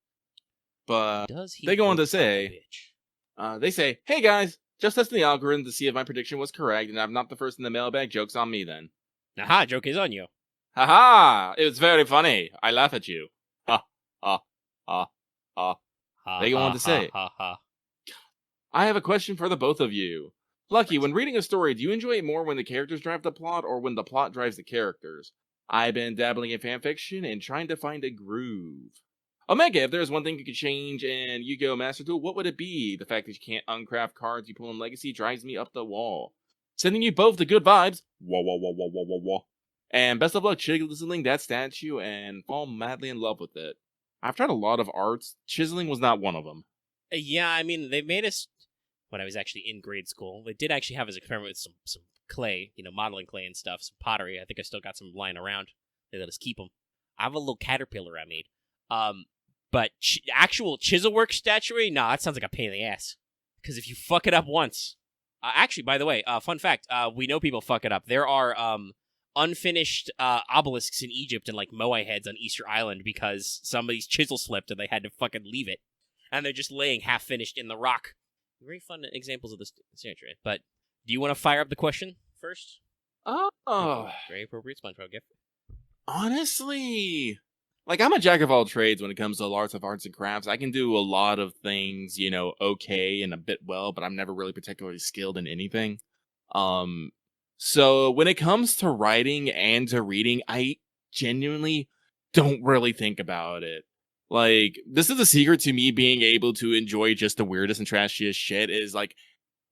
But Does he? they go on to look like a say- bitch? they say, "Hey guys, just testing the algorithm to see if my prediction was correct, and I'm not the first in the mailbag. Joke's on me then." Aha, joke is on you. Haha! It was very funny. I laugh at you. Ha ha ha ha. Ha, They go on ha, to say- ha, ha, ha. I have a question for the both of you. Lucky, when reading a story, do you enjoy it more when the characters drive the plot or when the plot drives the characters? I've been dabbling in fanfiction and trying to find a groove. Omega, if there's one thing you could change in Yu-Gi-Oh! Master Duel, what would it be? The fact that you can't uncraft cards you pull in Legacy drives me up the wall. Sending you both the good vibes. Wah wah wah wah wah wah wah. And best of luck chiseling that statue and fall madly in love with it. I've tried a lot of arts. Chiseling was not one of them. Yeah, I mean, they made us, when I was actually in grade school, they did actually have us experiment with some clay, modeling clay and stuff, some pottery. I think I still got some lying around. They let us keep them. I have a little caterpillar I made. But actual chiselwork statuary, nah, that sounds like a pain in the ass. Because if you fuck it up once... actually, by the way, fun fact, we know people fuck it up. There are unfinished obelisks in Egypt and like moai heads on Easter Island because somebody's chisel slipped and they had to fucking leave it. And they're just laying half finished in the rock. Very fun examples of this statuary. But do you want to fire up the question first? Oh, Very appropriate SpongeBob gift. honestly, like I'm a jack of all trades when it comes to arts and crafts. I can do a lot of things, okay, and a bit well, but I'm never really particularly skilled in anything. So when it comes to writing and to reading, I genuinely don't really think about it. Like, this is a secret to me being able to enjoy just the weirdest and trashiest shit is like,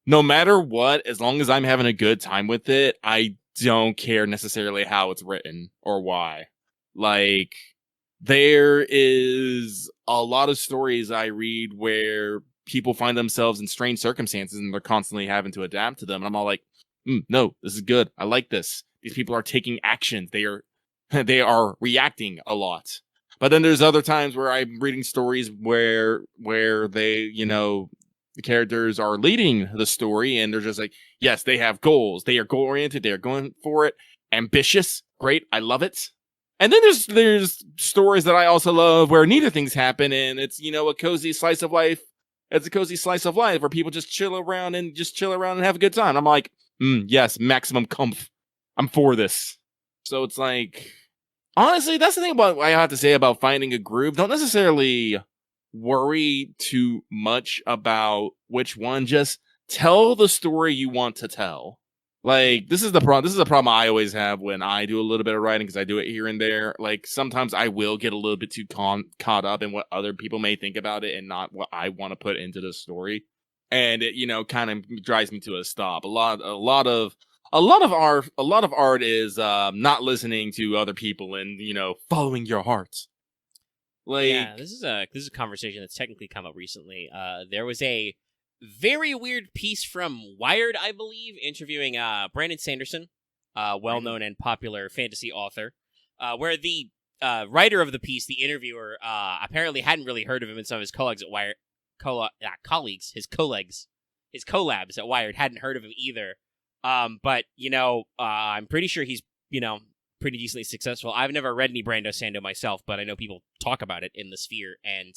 no matter what, as long as I'm having a good time with it, I don't care necessarily how it's written or why. Like, there is a lot of stories I read where people find themselves in strange circumstances and they're constantly having to adapt to them. And I'm all like, no, this is good. I like this. These people are taking actions. They are reacting a lot. But then there's other times where I'm reading stories where they, the characters are leading the story and they're just like, yes, they have goals. They are goal oriented. They are going for it. Ambitious. Great. I love it. And then there's stories that I also love where neither things happen and it's, a cozy slice of life. It's a cozy slice of life where people just chill around and have a good time. I'm like, yes, maximum comf. I'm for this. So it's like, honestly, that's the thing about what I have to say about finding a groove. Don't necessarily worry too much about which one. Just tell the story you want to tell. Like, this is the problem. This is a problem I always have when I do a little bit of writing because I do it here and there. Like, sometimes I will get a little bit too caught up in what other people may think about it and not what I want to put into the story. And it, kind of drives me to a stop. A lot of art is not listening to other people and following your heart. Like, yeah, this is a conversation that's technically come up recently. There was a very weird piece from Wired, I believe, interviewing Brandon Sanderson, well-known and popular fantasy author, where the writer of the piece, the interviewer, apparently hadn't really heard of him, and some of his colleagues at Wired, his collabs at Wired hadn't heard of him either. But I'm pretty sure he's pretty decently successful. I've never read any Brando Sando myself, but I know people talk about it in the sphere, and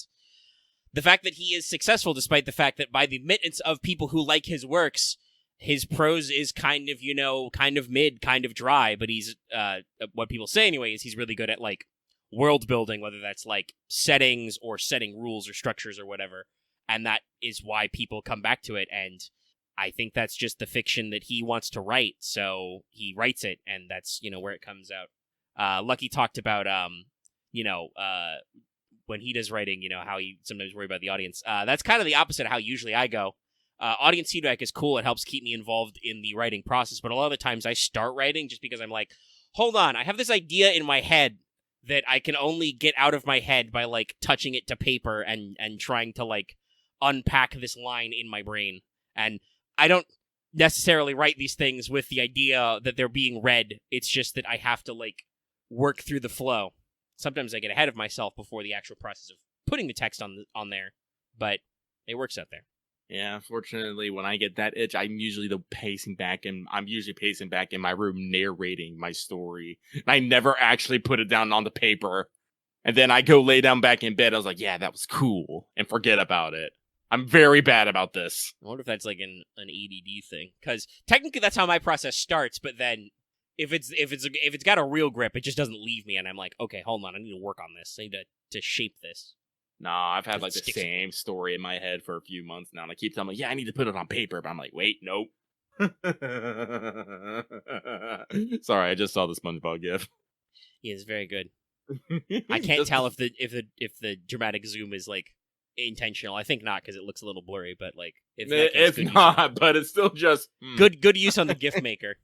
the fact that he is successful, despite the fact that by the admittance of people who like his works, his prose is kind of mid, kind of dry, but he's, what people say anyway, is he's really good at, like, world building, whether that's, like, settings or setting rules or structures or whatever, and that is why people come back to it, and I think that's just the fiction that he wants to write, so he writes it, and that's, where it comes out. Lucky talked about, when he does writing, how he sometimes worry about the audience. That's kind of the opposite of how usually I go. Audience feedback is cool. It helps keep me involved in the writing process. But a lot of the times I start writing just because I'm like, hold on, I have this idea in my head that I can only get out of my head by, like, touching it to paper and trying to, like, unpack this line in my brain. And I don't necessarily write these things with the idea that they're being read. It's just that I have to, like, work through the flow. Sometimes I get ahead of myself before the actual process of putting the text on there, but it works out there. Yeah, unfortunately, when I get that itch, I'm usually pacing back in my room narrating my story. And I never actually put it down on the paper. And then I go lay down back in bed. I was like, yeah, that was cool. And forget about it. I'm very bad about this. I wonder if that's like an ADD thing. Because technically that's how my process starts, but then if it's got a real grip, it just doesn't leave me, and I'm like, okay, hold on, I need to work on this. I need to shape this. Nah, I've had like the same story in my head for a few months now, and I keep telling me, yeah, I need to put it on paper, but I'm like, wait, nope. Sorry, I just saw the SpongeBob gif. Yeah, it's very good. I can't tell if the dramatic zoom is like intentional. I think not, because it looks a little blurry. But like, it's not, but it's still just good use on the GIF maker.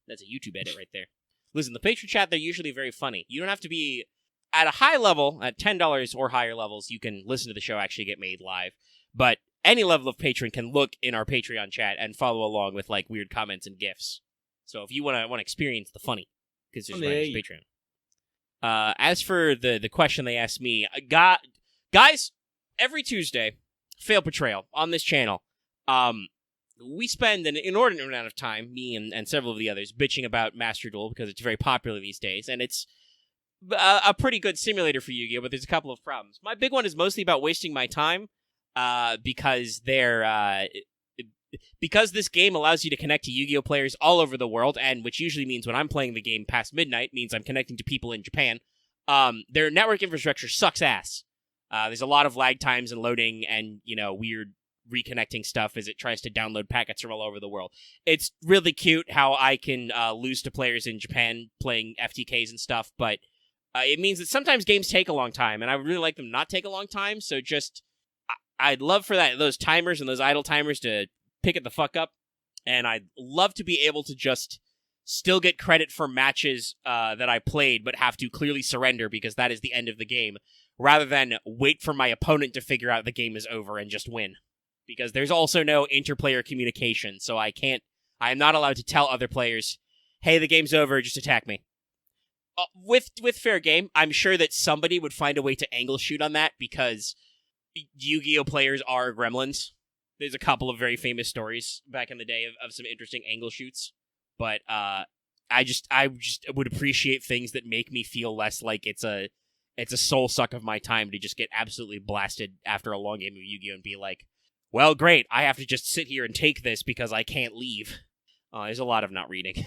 That's a YouTube edit right there. Listen, the Patreon chat, they're usually very funny. You don't have to be at a high level, at $10 or higher levels. You can listen to the show actually get made live. But any level of patron can look in our Patreon chat and follow along with like weird comments and GIFs. So if you want to experience the funny, because there's Patreon. As for the question they asked me, guys, every Tuesday, Fail Portrayal on this channel, we spend an inordinate amount of time, me and several of the others, bitching about Master Duel because it's very popular these days, and it's a pretty good simulator for Yu-Gi-Oh!, but there's a couple of problems. My big one is mostly about wasting my time, because because this game allows you to connect to Yu-Gi-Oh! Players all over the world, and which usually means when I'm playing the game past midnight, means I'm connecting to people in Japan, their network infrastructure sucks ass. There's a lot of lag times and loading and, weird reconnecting stuff as it tries to download packets from all over the world. It's really cute how I can lose to players in Japan playing FTKs and stuff, but it means that sometimes games take a long time, and I would really like them not take a long time, so just, I'd love for those timers and those idle timers to pick it the fuck up, and I'd love to be able to just still get credit for matches that I played, but have to clearly surrender because that is the end of the game, rather than wait for my opponent to figure out the game is over and just win. Because there's also no interplayer communication, so I am not allowed to tell other players, hey, the game's over, just attack me. With fair game, I'm sure that somebody would find a way to angle shoot on that, because Yu-Gi-Oh! Players are gremlins. There's a couple of very famous stories back in the day of some interesting angle shoots, but I just would appreciate things that make me feel less like it's a soul suck of my time to just get absolutely blasted after a long game of Yu-Gi-Oh! And be like, well, great, I have to just sit here and take this because I can't leave. There's a lot of not reading.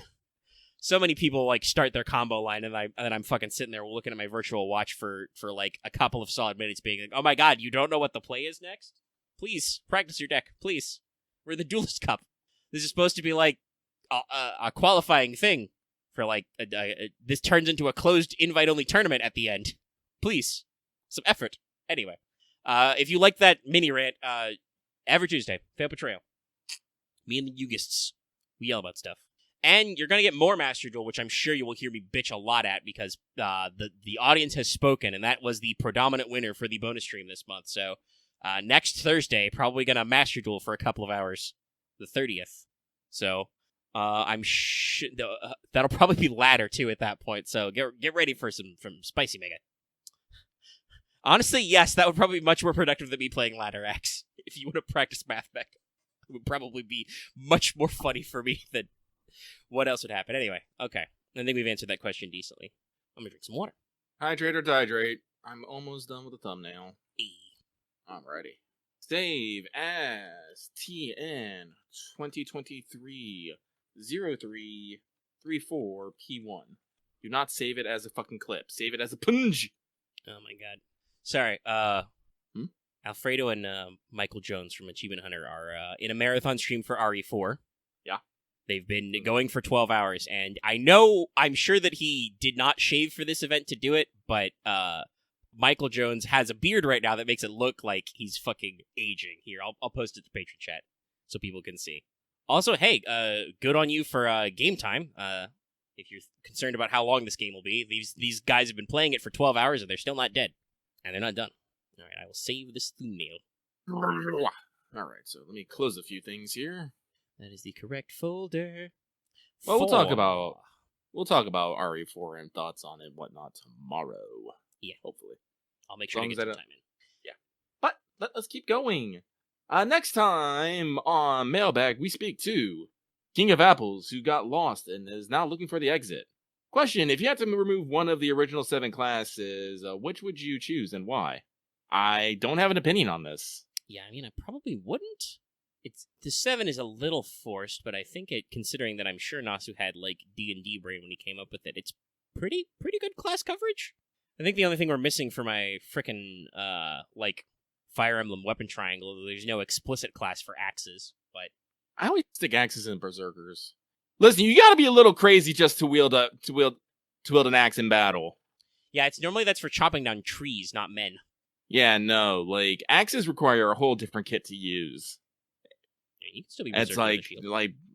So many people like start their combo line, and I'm fucking sitting there looking at my virtual watch for like a couple of solid minutes, being like, "Oh my god, you don't know what the play is next? Please practice your deck, please. We're the Duelist Cup. This is supposed to be like a qualifying thing for like this turns into a closed invite-only tournament at the end. Please, some effort. Anyway, if you like that mini rant, every Tuesday, Fail Betrayal. Me and the Yugists, we yell about stuff. And you're going to get more Master Duel, which I'm sure you will hear me bitch a lot at, because the audience has spoken, and that was the predominant winner for the bonus stream this month. So next Thursday, probably going to Master Duel for a couple of hours, the 30th. So I'm that'll probably be ladder, too, at that point. So get ready for some spicy mega. Honestly, yes, that would probably be much more productive than me playing ladder X. If you want to practice math mech, it would probably be much more funny for me than what else would happen. Anyway, okay. I think we've answered that question decently. I'm gonna drink some water. Hydrate or dihydrate. I'm almost done with the thumbnail. Alrighty. Save as TN 2023 0334 P1. Do not save it as a fucking clip. Save it as a punj. Oh my god. Sorry, Alfredo and Michael Jones from Achievement Hunter are in a marathon stream for RE4. Yeah. They've been going for 12 hours, and I'm sure that he did not shave for this event to do it, but Michael Jones has a beard right now that makes it look like he's fucking aging. Here, I'll post it to Patreon chat so people can see. Also, hey, good on you for game time. If you're concerned about how long this game will be, these guys have been playing it for 12 hours, and they're still not dead. And they're not done. All right, I will save this thumbnail. All right, so let me close a few things here. That is the correct folder. Well, we'll talk about RE4 and thoughts on it and whatnot tomorrow. Yeah, hopefully. I'll make sure to get some time in. Yeah, but let's keep going. Next time on Mailbag, we speak to King of Apples, who got lost and is now looking for the exit. Question: if you had to remove one of the original 7 classes, which would you choose and why? I don't have an opinion on this. Yeah, I mean, I probably wouldn't. The 7 is a little forced, but I think considering that I'm sure Nasu had like D&D brain when he came up with it, it's pretty good class coverage. I think the only thing we're missing for my frickin' like Fire Emblem weapon triangle, there's no explicit class for axes, but I always stick axes in berserkers. Listen, you gotta be a little crazy just to wield an axe in battle. Yeah, that's for chopping down trees, not men. Yeah, no, like axes require a whole different kit to use. Yeah, you can still be berserker It's with a shield.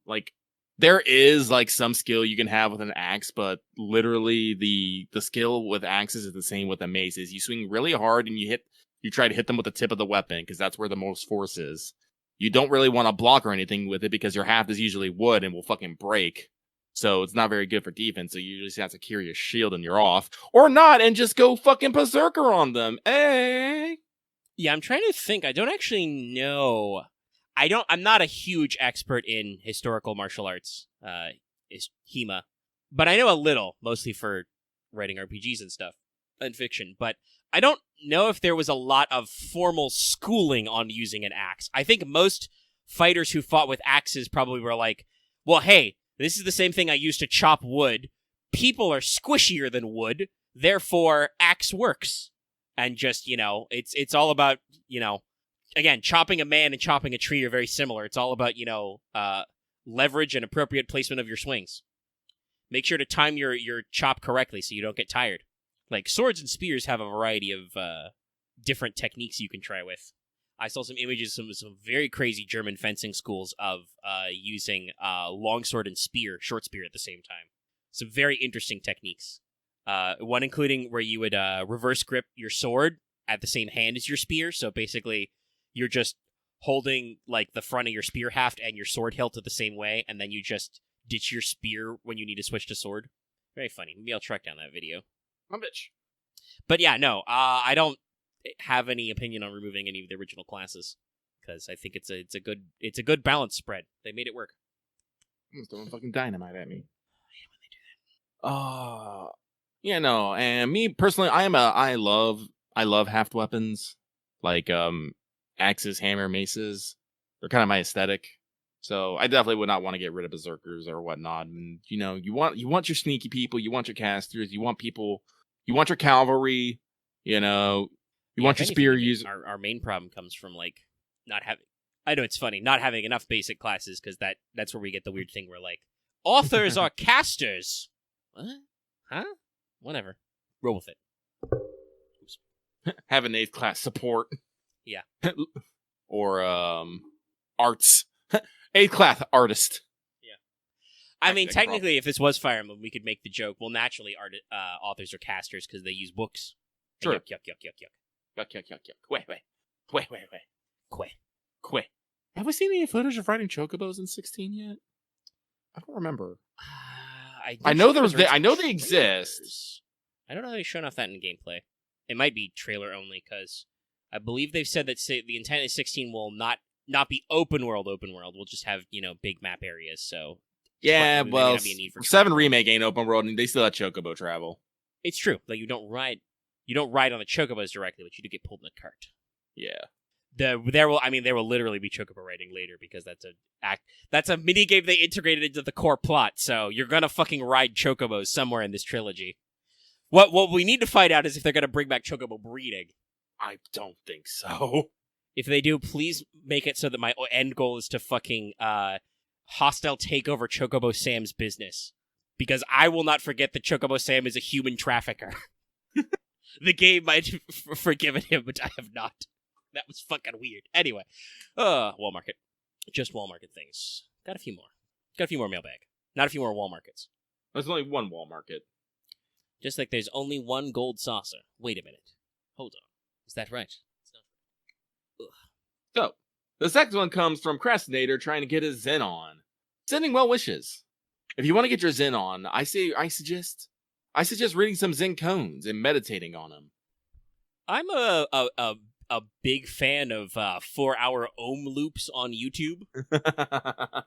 like there is like some skill you can have with an axe, but literally the skill with axes is the same with the maces. You swing really hard and you try to hit them with the tip of the weapon because that's where the most force is. You don't really want to block or anything with it because your haft is usually wood and will fucking break. So it's not very good for defense, so you just have to carry a shield and you're off. Or not, and just go fucking berserker on them. Hey! Yeah, I'm trying to think. I don't actually know. I'm not a huge expert in historical martial arts, HEMA. But I know a little, mostly for writing RPGs and stuff, and fiction. But I don't know if there was a lot of formal schooling on using an axe. I think most fighters who fought with axes probably were like, well, hey, this is the same thing I used to chop wood. People are squishier than wood, therefore axe works. And just, it's all about, again, chopping a man and chopping a tree are very similar. It's all about, leverage and appropriate placement of your swings. Make sure to time your chop correctly so you don't get tired. Like, swords and spears have a variety of different techniques you can try with. I saw some images of some very crazy German fencing schools of using longsword and short spear at the same time. Some very interesting techniques. One including where you would reverse grip your sword at the same hand as your spear. So basically, you're just holding like the front of your spear haft and your sword hilt at the same way, and then you just ditch your spear when you need to switch to sword. Very funny. Maybe I'll track down that video. My bitch. But yeah, no, I don't have any opinion on removing any of the original classes because I think it's a good balance spread. They made it work. Throwing fucking dynamite at me. I hate when they do that. Yeah, no, and me personally, I love haft weapons like axes, hammer, maces. They're kind of my aesthetic. So I definitely would not want to get rid of berserkers or whatnot. And you want your sneaky people, you want your casters, you want your cavalry, you want your spear users. Our main problem comes from like not having. I know it's funny not having enough basic classes because that's where we get the weird thing where like authors are casters. What? Huh? Whatever. Roll with it. Have an 8th class support. Yeah. Or arts. 8th class artist. Yeah. I mean, technically, if this was Fire Emblem, we could make the joke. Well, naturally, authors are casters because they use books. Sure. Yuck. Quay. Have we seen any footage of riding chocobos in 16 yet? I don't remember. I know they exist. I don't know if they've shown off that in gameplay. It might be trailer only because I believe they've said that the intent is 16 will not be open world. We'll just have big map areas. So yeah, well, 7 Remake ain't open world, and they still have chocobo travel. It's true. Like you don't ride on the chocobos directly, but you do get pulled in a cart. Yeah. There will literally be chocobo riding later because that's a mini game they integrated into the core plot. So you're gonna fucking ride chocobos somewhere in this trilogy. What we need to find out is if they're gonna bring back chocobo breeding. I don't think so. If they do, please make it so that my end goal is to fucking hostile take over Chocobo Sam's business. Because I will not forget that Chocobo Sam is a human trafficker. The game might have forgiven him, but I have not. That was fucking weird. Anyway, Wall Market. Just Wall Market things. Got a few more mailbag. Not a few more Wall Markets. There's only one Wall Market. Just like there's only one gold saucer. Wait a minute. Hold on. Is that right? So, the second one comes from Crastinator trying to get his Zen on. Sending well wishes. If you want to get your Zen on, I suggest reading some Zen koans and meditating on them. I'm a big fan of 4-hour Om loops on YouTube.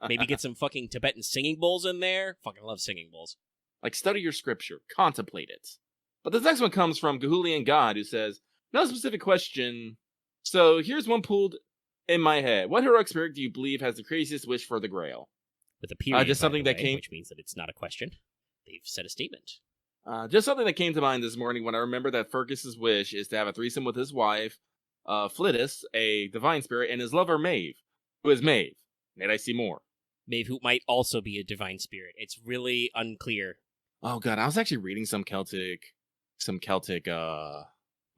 Maybe get some fucking Tibetan singing bowls in there. Fucking love singing bowls. Like, study your scripture. Contemplate it. But the next one comes from Gahulian God, who says, no specific question. So, here's one pulled in my head. What heroic spirit do you believe has the craziest wish for the Grail? With a period, just something that came... which means that it's not a question. They've said a statement. Just something that came to mind this morning when I remember that Fergus's wish is to have a threesome with his wife, Flittis, a divine spirit, and his lover, Maeve, who is Maeve. Need I see more? Maeve, who might also be a divine spirit. It's really unclear. Oh god, I was actually reading some Celtic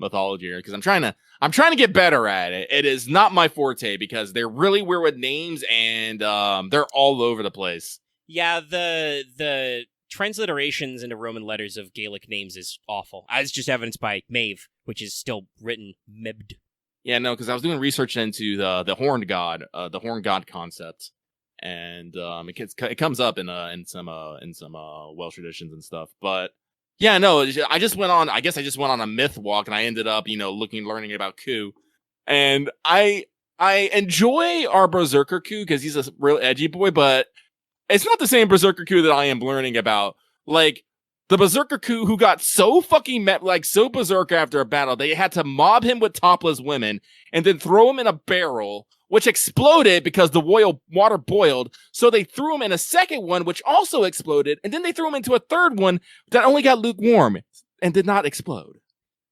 mythology here because I'm trying to get better at it. It is not my forte because they're really weird with names and they're all over the place. Yeah, the transliterations into Roman letters of Gaelic names is awful, as just evidenced by Maeve, which is still written Mibd. Yeah, no, because I was doing research into the horned god concept, and it comes up in some Welsh traditions and stuff. But yeah, no, I just went on a myth walk, and I ended up learning about Ku, and I enjoy our Berserker Ku because he's a real edgy boy, but it's not the same Berserker Ku that I am learning about. Like, the Berserker Ku who got so fucking so berserker after a battle, they had to mob him with topless women and then throw him in a barrel, which exploded because the water boiled. So they threw him in a second one, which also exploded. And then they threw him into a third one that only got lukewarm and did not explode.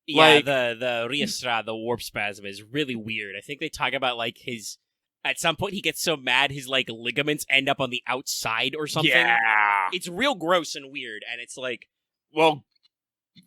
Yeah, Like- the Riestra, the warp spasm is really weird. I think they talk about like his. At some point, he gets so mad his like ligaments end up on the outside or something. Yeah. It's real gross and weird, and it's like, Well,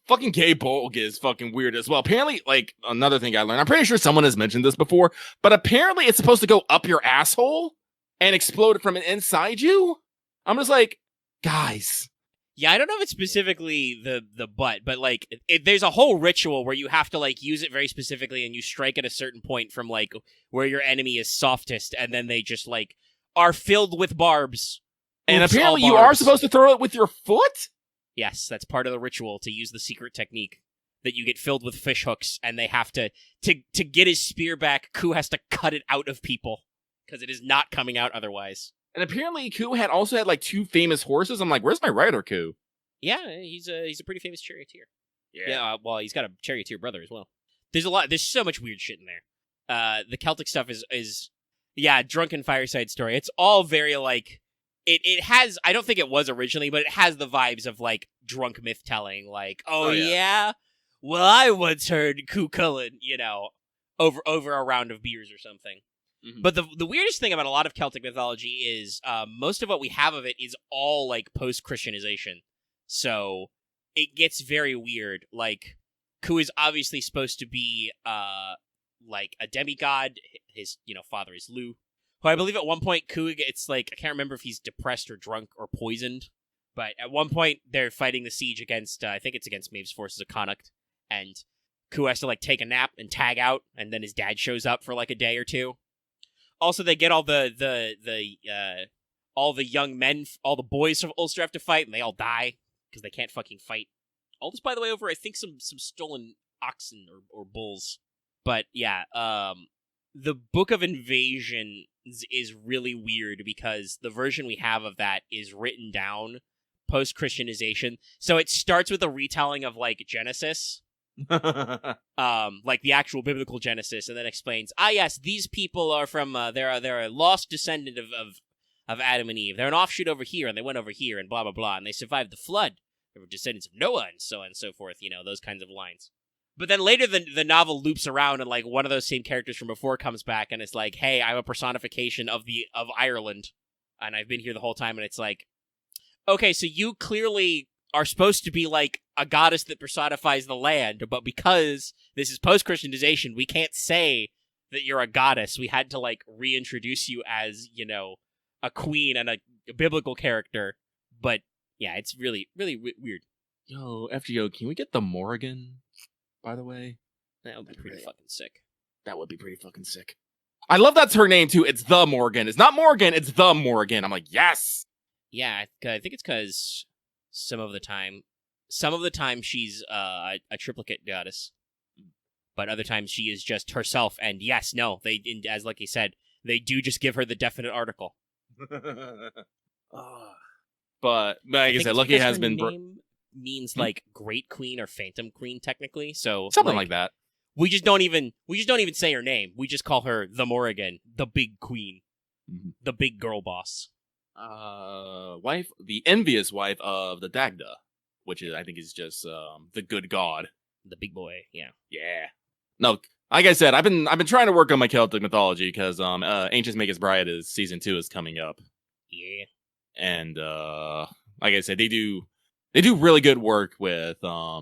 fucking gay bulk is fucking weird as well. Apparently, like, another thing I learned, I'm pretty sure someone has mentioned this before, but apparently it's supposed to go up your asshole and explode from inside you. I'm just like, guys. yeah, I don't know if it's specifically the butt, but like, there's a whole ritual where you have to like use it very specifically, and you strike at a certain point from like where your enemy is softest, and then they just like are filled with barbs. And Oops, apparently all you are barbs. supposed to throw it with your foot? Yes, that's part of the ritual to use the secret technique that you get filled with fish hooks, and they have to get his spear back. Ku has to cut it out of people because it is not coming out otherwise. And apparently Ku had also had like 2 famous horses. I'm like, where's my rider, Ku? Yeah, he's a pretty famous charioteer. Yeah, well, he's got a charioteer brother as well. There's so much weird shit in there. The Celtic stuff is drunken fireside story. It's all very like it has. I don't think it was originally, but it has the vibes of like drunk myth telling. Like, oh yeah, well I once heard Ku Cullen, over a round of beers or something. Mhm. But the weirdest thing about a lot of Celtic mythology is most of what we have of it is all like post-Christianization. So it gets very weird. Like, Ku is obviously supposed to be like a demigod. His father is Lu, who I believe at one point Ku gets like, I can't remember if he's depressed or drunk or poisoned, but at one point they're fighting the siege against I think it's against Maeve's forces of Connacht, and Ku has to like take a nap and tag out, and then his dad shows up for like a day or two. Also, they get all the young men, all the boys from Ulster have to fight, and they all die because they can't fucking fight. All this, by the way, over I think some stolen oxen or bulls. But yeah, the Book of Invasion is really weird because the version we have of that is written down post-Christianization. So it starts with a retelling of like Genesis. Like the actual biblical Genesis, and then explains, yes, these people are from they're a lost descendant of Adam and Eve. They're an offshoot over here, and they went over here, and blah blah blah, and they survived the flood. They were descendants of Noah, and so on and so forth. Those kinds of lines. But then later, the novel loops around, and like one of those same characters from before comes back, and it's like, hey, I'm a personification of Ireland, and I've been here the whole time, and it's like, okay, so you clearly are supposed to be like a goddess that personifies the land, but because this is post-Christianization, we can't say that you're a goddess. We had to like reintroduce you as, a queen and a biblical character. But yeah, it's really, really weird. Yo, FGO, can we get the Morrigan, by the way? That would be pretty fucking sick. That would be pretty fucking sick. I love that's her name, too. It's the Morgan. It's not Morgan, it's the Morgan. I'm like, yes! Yeah, I think it's because some of the time she's a triplicate goddess, but other times she is just herself. And yes, no, as Lucky said, they do just give her the definite article. But like I said, Lucky has been name means like Great Queen or Phantom Queen technically. So something like that. We just don't even say her name. We just call her the Morrigan, the Big Queen, the big girl boss. The envious wife of the Dagda, which I think is just the good god, the big boy. Yeah. No, like I said, I've been trying to work on my Celtic mythology because Ancient Magus Bride season 2 is coming up. Yeah. And like I said, they do really good work with how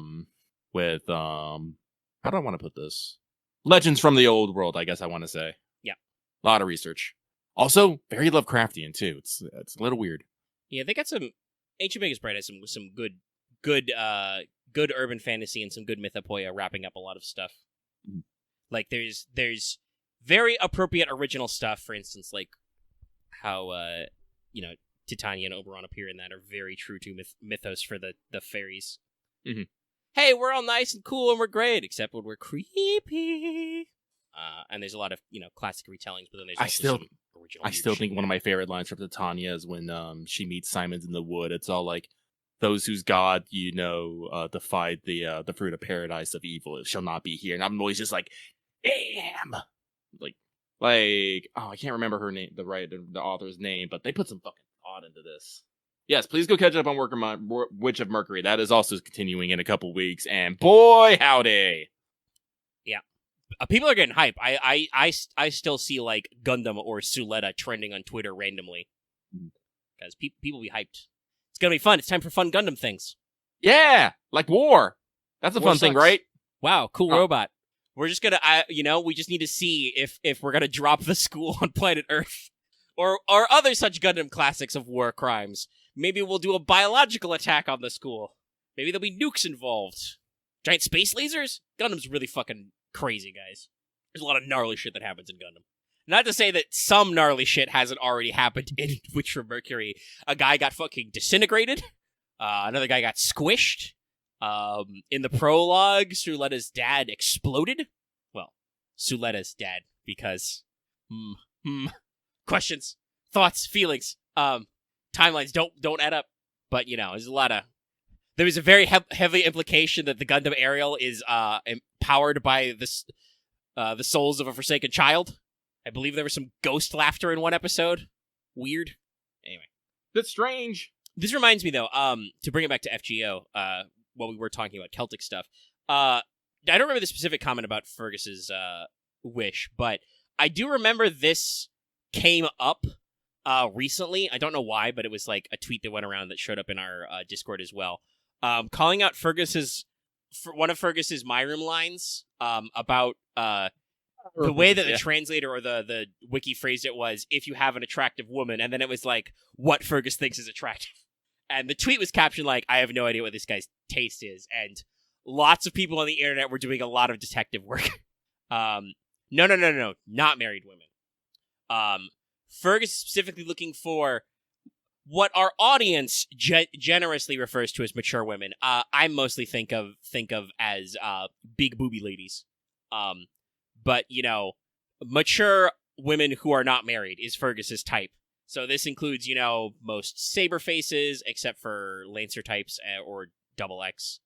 do I want to put this? Legends from the old world, I guess I want to say. Yeah. A lot of research. Also, very Lovecraftian too. It's a little weird. Yeah, they got some. Ancient Magus Bride has some good urban fantasy and some good mythopoeia wrapping up a lot of stuff. Like there's very appropriate original stuff. For instance, like how Titania and Oberon appear in that are very true to mythos for the fairies. Mm-hmm. Hey, we're all nice and cool and we're great, except when we're creepy. And there's a lot of classic retellings, but then there's also some original. I still think one of my favorite lines from Titania is when she meets Simons in the wood. It's all like, those whose god defied the fruit of paradise of evil shall not be here. And I'm always just like, damn. Like I can't remember her name, the author's name, but they put some fucking thought into this. Yes, please go catch up on Witch of Mercury. That is also continuing in a couple weeks, and boy, howdy! People are getting hype. I still see like Gundam or Suletta trending on Twitter randomly because people be hyped. It's gonna be fun. It's time for fun Gundam things. Yeah, like war. That's a War fun thing, sucks. right? Wow, cool Oh. robot. We're just gonna, we just need to see if we're gonna drop the school on planet Earth, or other such Gundam classics of war crimes. Maybe we'll do a biological attack on the school. Maybe there'll be nukes involved. Giant space lasers? Gundam's really fucking crazy, guys. There's a lot of gnarly shit that happens in Gundam. Not to say that some gnarly shit hasn't already happened in Witch from Mercury. A guy got fucking disintegrated. Another guy got squished. In the prologue, Suletta's dad exploded. Well, Suletta's dad, because questions, thoughts, feelings, timelines don't add up. But there's a lot of. There was a very heavy implication that the Gundam Ariel is empowered by the souls of a forsaken child. I believe there was some ghost laughter in one episode. Weird. Anyway, That's strange. this reminds me though. To bring it back to FGO. While we were talking about Celtic stuff, I don't remember the specific comment about Fergus's wish, but I do remember this came up recently. I don't know why, but it was like a tweet that went around that showed up in our Discord as well, calling out one of Fergus's My Room lines about the way that the translator or the wiki phrased it was, if you have an attractive woman, and then it was like, what Fergus thinks is attractive. And the tweet was captioned like, I have no idea what this guy's taste is. And lots of people on the internet were doing a lot of detective work. No, not married women. Fergus is specifically looking for what our audience generously refers to as mature women. I mostly think of as big booby ladies. But mature women who are not married is Fergus's type. So this includes, most saber faces, except for Lancer types or Double X.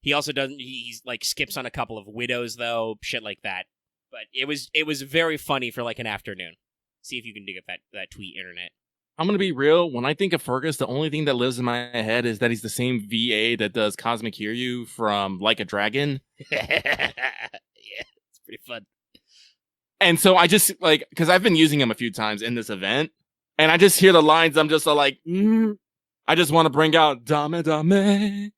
He also doesn't. He's like skips on a couple of widows though, shit like that. But it was very funny for like an afternoon. See if you can dig up that tweet, internet. I'm gonna be real. When I think of Fergus, the only thing that lives in my head is that he's the same VA that does Cosmic Kiryu from Like a Dragon. Yeah, it's pretty fun. And so I just because I've been using him a few times in this event, and I just hear the lines. I'm just like, I just want to bring out dame dame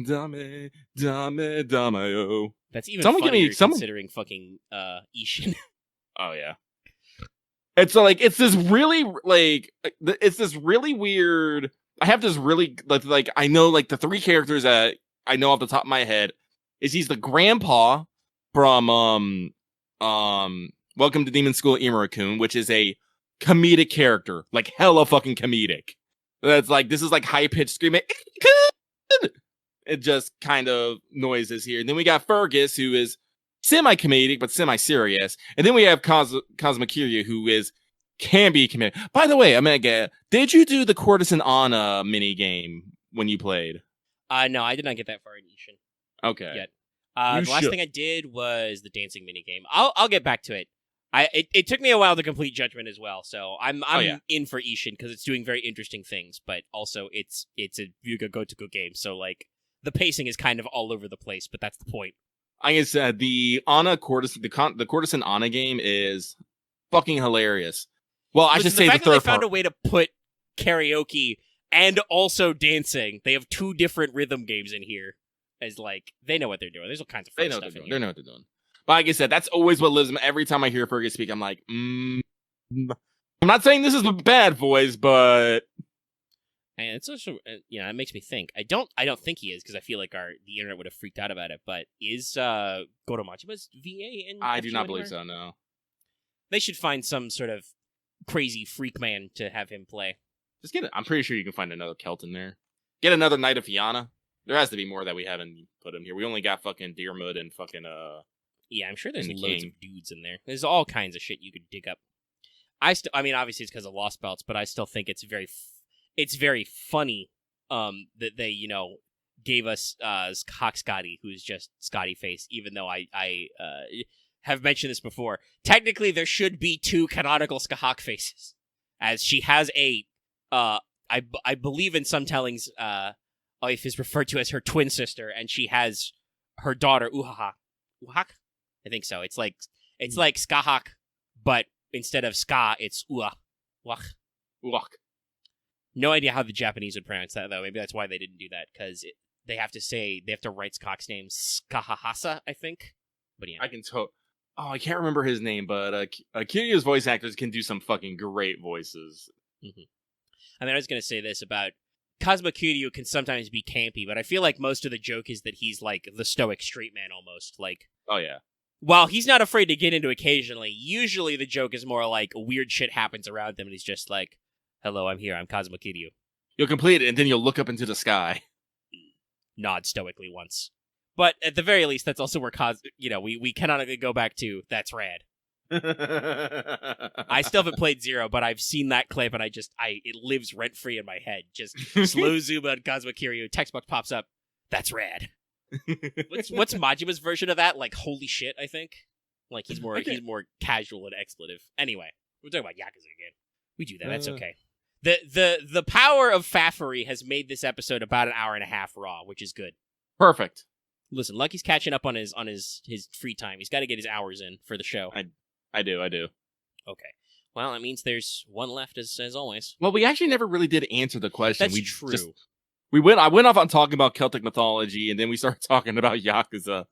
dame dame dame. That's even Someone give me- funnier considering fucking Ishin. Oh yeah. It's like it's this really weird. I have this really like I know like the three characters that I know off the top of my head is he's the grandpa from Welcome to Demon School Imura-kun, which is a comedic character, like hella fucking comedic. That's like this is like high pitched screaming. It just kind of noises here. And then we got Fergus, who is semi-comedic but semi-serious. And then we have Cosmic Kiryu, who can be comedic. By the way, Omega, did you do the Courtesan Anna mini game when you played? No, I did not get that far in Ishin. Okay. Yet. You The last should. thing I did was the dancing mini game. I'll get back to it. It took me a while to complete Judgment as well, so I'm in for Ishin because it's doing very interesting things, but also it's a Ryuga Gotoku game, so like the pacing is kind of all over the place, but that's the point. Like I said, the Anna Courtesan, the Courtesan Anna game is fucking hilarious. Well, I should say the fact that third they found part. a way to put karaoke and also dancing. They have two different rhythm games in here. As like they know what they're doing. There's all kinds of fun They know stuff what they're in doing. They here. know what they're doing. But like I said, that's always what lives in every time I hear Fergus speak. I'm like, I'm not saying this is a bad voice, but And it's also, it makes me think. I don't think he is because I feel like the internet would have freaked out about it. But is Gotomachima's VA in? I do FGO not believe anywhere? so. No. They should find some sort of crazy freak man to have him play. Just get it. I'm pretty sure you can find another Celt in there. Get another Knight of Fianna. There has to be more that we haven't put in here. We only got fucking Deermud and fucking Yeah, I'm sure there's And the loads king. of dudes in there. There's all kinds of shit you could dig up. I mean, obviously it's because of Lost Belts, but I still think it's very funny that they, gave us Hawk Scotty, who's just Scotty face, even though I have mentioned this before. Technically, there should be two canonical Skahawk faces, as she has a I believe in some tellings, Oif is referred to as her twin sister, and she has her daughter Uhaha. Uhak? I think so. It's like Skahak, but instead of Ska, it's Ua. Wach. Look. No idea how the Japanese would pronounce that, though. Maybe that's why they didn't do that, because they have to write Skahak's name Skahahasa, I think. But yeah. I can't remember his name, but Kiryu's voice actors can do some fucking great voices. Mm-hmm. I mean, I was going to say this about Kazuma Kiryu can sometimes be campy, but I feel like most of the joke is that he's like the stoic straight man almost. Like, oh yeah. While he's not afraid to get into occasionally, usually the joke is more like weird shit happens around him and he's just like, hello, I'm here, I'm Kazuma Kiryu. You'll complete it and then you'll look up into the sky. Nod stoically once. But at the very least, that's also where we cannot go back to, that's rad. I still haven't played Zero, but I've seen that clip and it lives rent-free in my head. Just slow zoom on Kazuma Kiryu, text box pops up, that's rad. What's Majima's version of that? Like, holy shit, I think. Like, he's more casual and expletive. Anyway, we're talking about Yakuza again. We do that, that's okay. The power of faffery has made this episode about an hour and a half raw, which is good. Perfect. Listen, Lucky's catching up on his free time. He's got to get his hours in for the show. I do. Okay. Well, that means there's one left as always. Well, we actually never really did answer the question. That's true. I went off on talking about Celtic mythology, and then we started talking about Yakuza.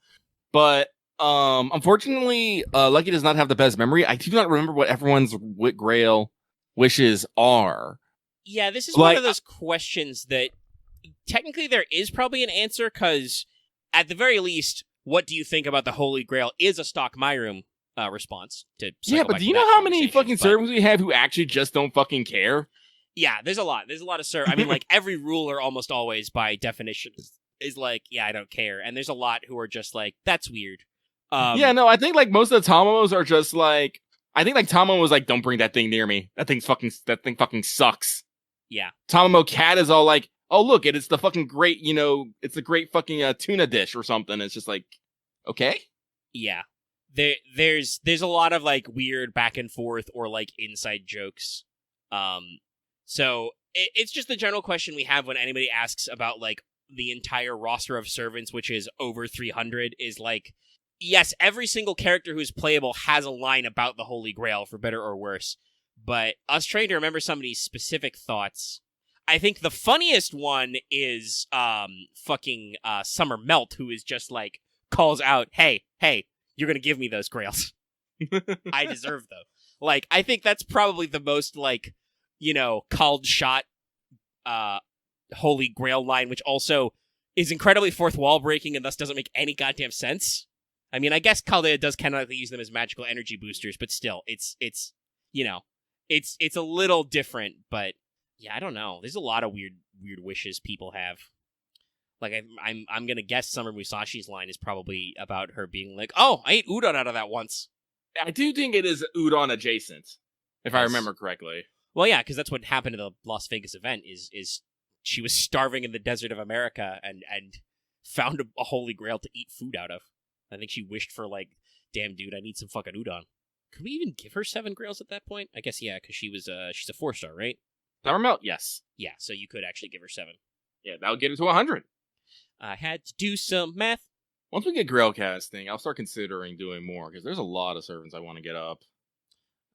But unfortunately, Lucky does not have the best memory. I do not remember what everyone's Grail wishes are. Yeah, this is one of those questions that technically there is probably an answer, because at the very least, what do you think about the Holy Grail is a stock my room response to. Yeah, but do you know how many fucking servants we have who actually just don't fucking care? Yeah, there's a lot. There's a lot of I mean, like, every ruler almost always, by definition, is like, yeah, I don't care. And there's a lot who are just like, that's weird. Yeah, no, I think, like, most of the Tamamos are just like, I think, like, Tamamo was like, don't bring that thing near me. That thing fucking sucks. Yeah. Tamamo Cat is all like, oh, look, it's the fucking great, it's the great fucking tuna dish or something. It's just like, okay. Yeah. There's a lot of, like, weird back and forth or, like, inside jokes. So it's just the general question we have when anybody asks about, like, the entire roster of servants, which is over 300, is like, yes, every single character who's playable has a line about the Holy Grail, for better or worse. But us trying to remember somebody's specific thoughts, I think the funniest one is fucking Summer Melt, who is just like, calls out, hey, you're gonna give me those grails. I deserve them. Like, I think that's probably the most, like, called shot Holy Grail line, which also is incredibly fourth wall breaking and thus doesn't make any goddamn sense. I mean, I guess Caldea does canonically use them as magical energy boosters, but still, it's a little different. But yeah, I don't know. There's a lot of weird wishes people have. Like, I'm gonna guess Summer Musashi's line is probably about her being like, "Oh, I ate udon out of that once." I do think it is udon adjacent, if I remember correctly. Well, yeah, because that's what happened to the Las Vegas event. Is she was starving in the desert of America and found a Holy Grail to eat food out of. I think she wished for, like, damn dude, I need some fucking udon. Could we even give her 7 grails at that point? I guess, yeah, because she's a 4-star, right? Summer Melt, yes. Yeah, so you could actually give her 7. Yeah, that would get it to 100. I had to do some math. Once we get Grail casting, I'll start considering doing more, because there's a lot of servants I want to get up.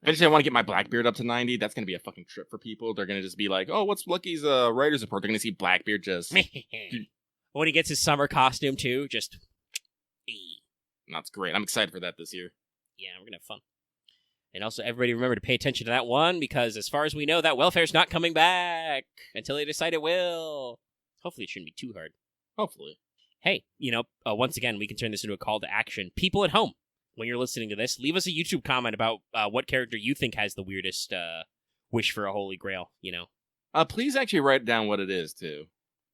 Eventually, I want to get my Blackbeard up to 90. That's going to be a fucking trip for people. They're going to just be like, oh, what's Lucky's writer's report? They're going to see Blackbeard just... When he gets his summer costume, too, just... That's great. I'm excited for that this year. Yeah, we're going to have fun. And also, everybody remember to pay attention to that one, because as far as we know, that welfare's not coming back until they decide it will. Hopefully, it shouldn't be too hard. Hopefully. Hey, once again, we can turn this into a call to action. People at home, when you're listening to this, leave us a YouTube comment about what character you think has the weirdest wish for a Holy Grail, Please actually write down what it is, too.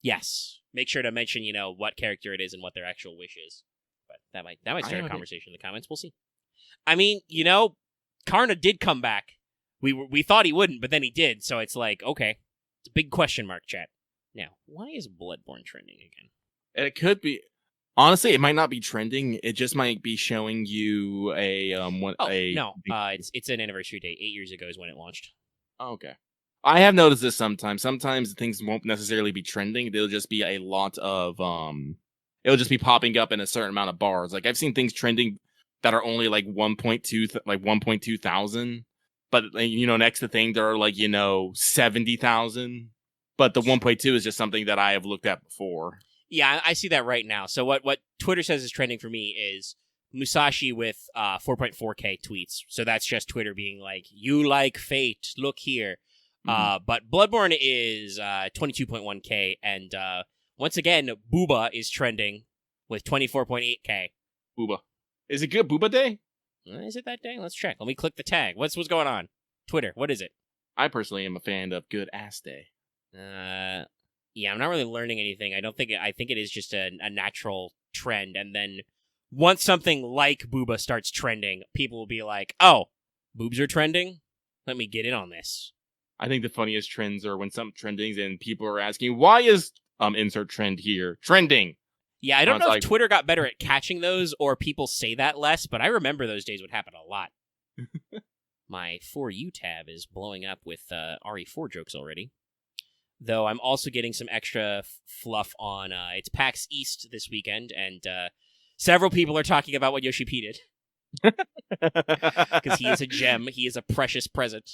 Yes. Make sure to mention, what character it is and what their actual wish is. But that might start a conversation in the comments. We'll see. I mean, Karna did come back. We thought he wouldn't, but then he did, so it's like, okay. It's a big question mark, chat. Now, why is Bloodborne trending again? It could be... Honestly, it might not be trending. It just might be showing you a... No, it's an anniversary date. 8 years ago is when it launched. Oh, okay. I have noticed this sometimes. Sometimes things won't necessarily be trending. They'll just be a lot of it'll just be popping up in a certain amount of bars. Like I've seen things trending that are only like 1.2 thousand, but next to thing there are like 70,000. But the 1.2 is just something that I have looked at before. Yeah, I see that right now. So what Twitter says is trending for me is Musashi with 4.4k tweets. So that's just Twitter being like, you like Fate, look here. But Bloodborne is 22.1k, and once again, Booba is trending with 24.8k. Booba. Is it good Booba Day? Is it that day? Let's check. Let me click the tag. What's going on? Twitter, what is it? I personally am a fan of Good Ass Day. Yeah, I'm not really learning anything. I think it is just a natural trend, and then once something like Booba starts trending, people will be like, oh, boobs are trending? Let me get in on this. I think the funniest trends are when something trending and people are asking, why is insert trend here trending? Yeah, I don't know if Twitter got better at catching those or people say that less, but I remember those days would happen a lot. My For You tab is blowing up with RE4 jokes already. Though I'm also getting some extra fluff on it's PAX East this weekend, and several people are talking about what Yoshi P did. Because he is a gem. He is a precious present.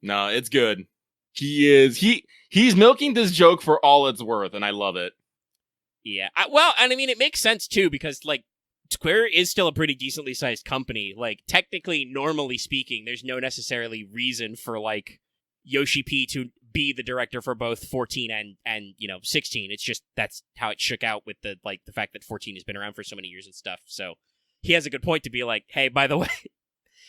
No, it's good. He's milking this joke for all it's worth, and I love it. Yeah. And I mean, it makes sense, too, because, like, Square is still a pretty decently sized company. Like, technically, normally speaking, there's no necessarily reason for, like, Yoshi P to be the director for both 14 and 16. It's just that's how it shook out with the fact that 14 has been around for so many years and stuff. So he has a good point to be like, hey, by the way,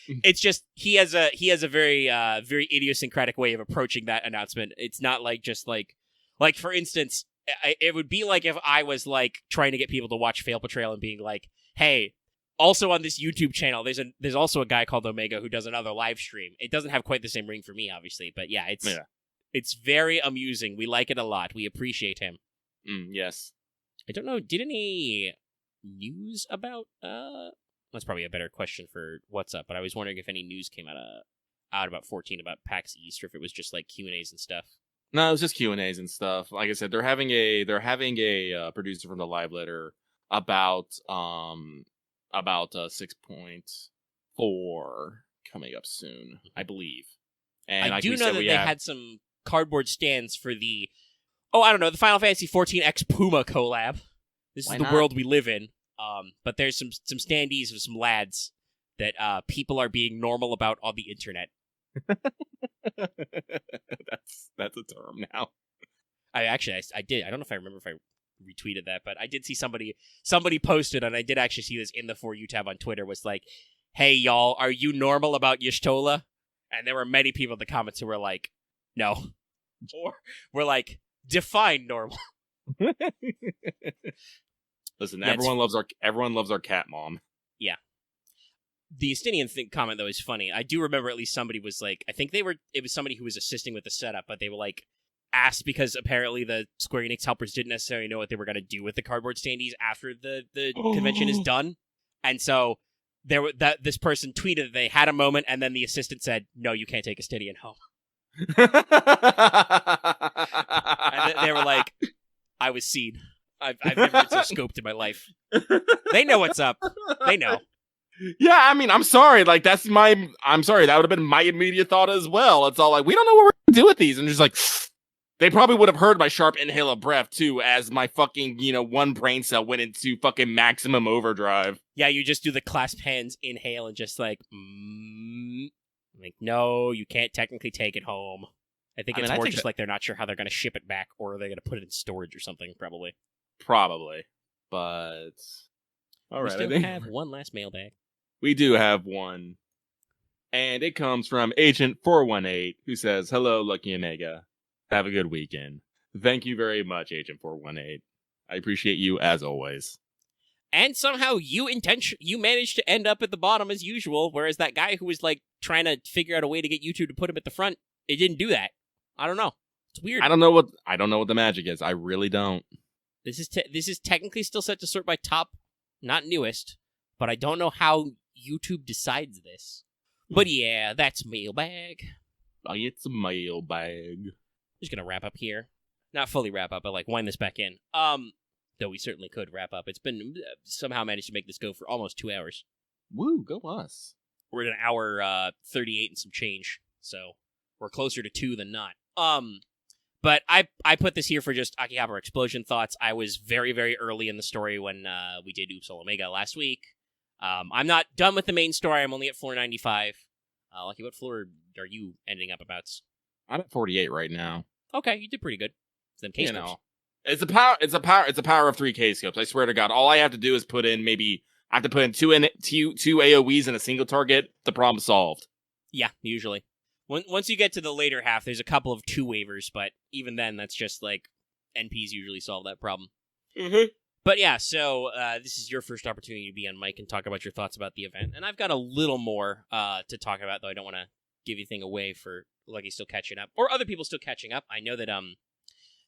it's just he has a very very idiosyncratic way of approaching that announcement. It's not like just like for instance, it would be like if I was like trying to get people to watch Fail Portrayal and being like, hey, also on this YouTube channel, there's also a guy called Omega who does another live stream. It doesn't have quite the same ring for me, obviously, but yeah, it's very amusing. We like it a lot. We appreciate him. Yes. I don't know. Did any news about that's probably a better question for what's up, but I was wondering if any news came out about 14 about PAX East, or if it was just like Q&As and stuff. No, it was just Q&As and stuff. Like I said, they're having a producer from the live letter about 6.4 coming up soon, I believe. And I do know that they had some cardboard stands for the the Final Fantasy 14 X Puma collab. This is the world we live in. But there's some standees of some lads that people are being normal about on the internet. That's a term now. I did. I don't know if I remember if I retweeted that, but I did see somebody posted, and I did actually see this in the For You tab on Twitter, was like, hey y'all, are you normal about Y'shtola? And there were many people in the comments who were like, no. Or were like, define normal. Listen, everyone loves our cat mom. Yeah. The Estinian comment, though, is funny. I do remember at least somebody was like, I think it was somebody who was assisting with the setup, but they were like, asked because apparently the Square Enix helpers didn't necessarily know what they were going to do with the cardboard standees after the convention is done. And so this person tweeted that they had a moment, and then the assistant said, no, you can't take Estinian home. And they were like, I was seen. I've never been so scoped in my life. They know what's up. They know. Yeah, I mean, I'm sorry. Like, I'm sorry. That would have been my immediate thought as well. It's all like, we don't know what we're going to do with these. And just like, they probably would have heard my sharp inhale of breath, too, as my fucking, one brain cell went into fucking maximum overdrive. Yeah, you just do the clasp hands inhale and just like, like, no, you can't technically take it home. I think it's more just like they're not sure how they're going to ship it back, or they're going to put it in storage or something, probably. Probably. But, all right. We still have one last mailbag. We do have one. And it comes from Agent 418, who says, hello, Lucky Omega. Have a good weekend. Thank you very much, Agent 418. I appreciate you as always. And somehow you managed to end up at the bottom as usual, whereas that guy who was like trying to figure out a way to get YouTube to put him at the front, it didn't do that. I don't know. It's weird. I don't know what the magic is. I really don't. This is technically still set to sort by top, not newest, but I don't know how YouTube decides this. But yeah, that's mailbag. It's a mailbag. Just gonna wrap up here. Not fully wrap up, but like wind this back in. Though we certainly could wrap up. It's been somehow managed to make this go for almost 2 hours. Woo, go us. We're at an hour 38 and some change, so we're closer to 2 than not. But I put this here for just Akihabara Explosion thoughts. I was very, very early in the story when we did Oops All Omega last week. I'm not done with the main story. I'm only at floor 95. Lucky, what floor are you ending up about? I'm at 48 right now. Okay, you did pretty good. Then case It's a power of 3 K-scopes. I swear to God, all I have to do is put in I have to put in two AoEs and a single target. The problem's solved. Yeah, usually. Once you get to the later half, there's a couple of 2 waivers, but even then, that's just like NPs usually solve that problem. Mm-hmm. But yeah, so this is your first opportunity to be on mic and talk about your thoughts about the event. And I've got a little more to talk about, though I don't want to give anything away for Lucky still catching up, or other people still catching up. I know that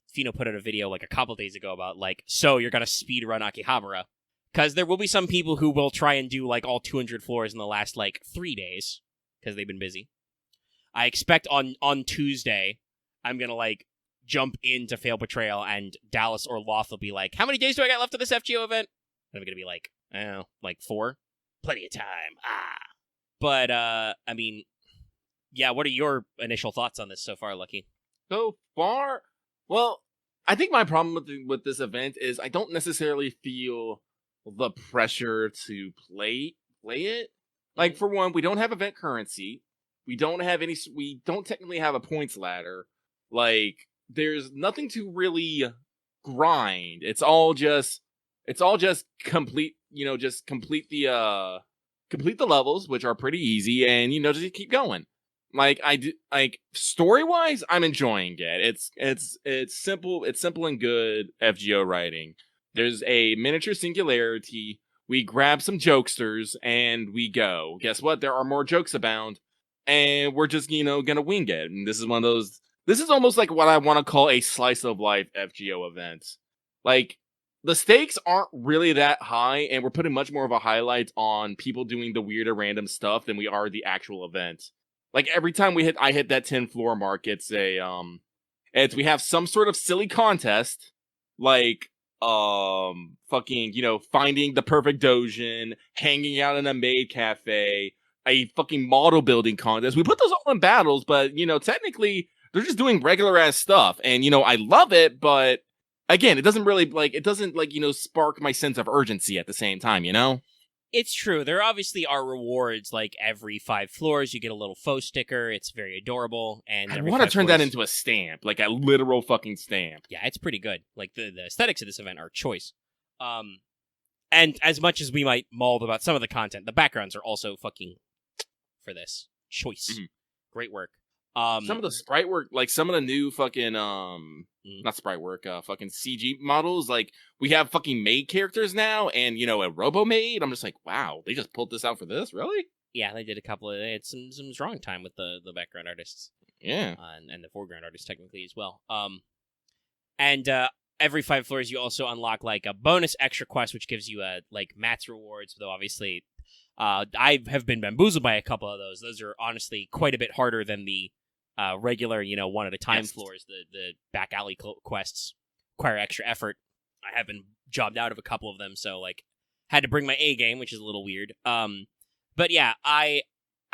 Fino put out a video like a couple days ago about like, so you're gonna speed run Akihabara, because there will be some people who will try and do like all 200 floors in the last like 3 days because they've been busy. I expect on Tuesday I'm gonna like jump into Fail Betrayal and Dallas or Loth will be like, how many days do I got left of this FGO event? And I'm gonna be like, I don't know, like 4? Plenty of time. But I mean, yeah, what are your initial thoughts on this so far, Lucky? So far, well, I think my problem with this event is I don't necessarily feel the pressure to play it. Like, for one, we don't have event currency. We don't technically have a points ladder. Like, there's nothing to really grind. It's all just complete the levels, which are pretty easy, and just keep going. Like story-wise, I'm enjoying it. It's simple and good FGO writing. There's a miniature singularity. We grab some jokesters and we go. Guess what? There are more jokes abound, and we're just gonna wing it. And this is one of those. This is almost like what I want to call a slice of life FGO event. Like, the stakes aren't really that high, and we're putting much more of a highlight on people doing the weird or random stuff than we are the actual event. Like, every time I hit that 10 floor mark, we have some sort of silly contest, like, finding the perfect Dojin, hanging out in a maid cafe, a fucking model building contest. We put those all in battles, but, technically, they're just doing regular ass stuff. And, I love it, but, again, it doesn't really, spark my sense of urgency at the same time, It's true. There obviously are rewards, like every 5 floors you get a little faux sticker. It's very adorable. And I want to turn that into a stamp, like a literal fucking stamp. Yeah, it's pretty good. Like, the aesthetics of this event are choice. And as much as we might maul about some of the content, the backgrounds are also fucking for this. Choice. Mm-hmm. Great work. Some of the sprite work, like some of the new fucking, not sprite work, fucking CG models, like, we have fucking maid characters now, and, a robo-maid. I'm just like, wow, they just pulled this out for this? Really? Yeah, they did they had some drawing time with the background artists. Yeah. And the foreground artists, technically, as well. And every 5 floors, you also unlock, like, a bonus extra quest, which gives you, mats rewards, though, obviously, I have been bamboozled by a couple of those. Those are, honestly, quite a bit harder than the regular, one at a time floors. The back alley quests require extra effort. I have been jobbed out of a couple of them, so like had to bring my A game, which is a little weird. But yeah, I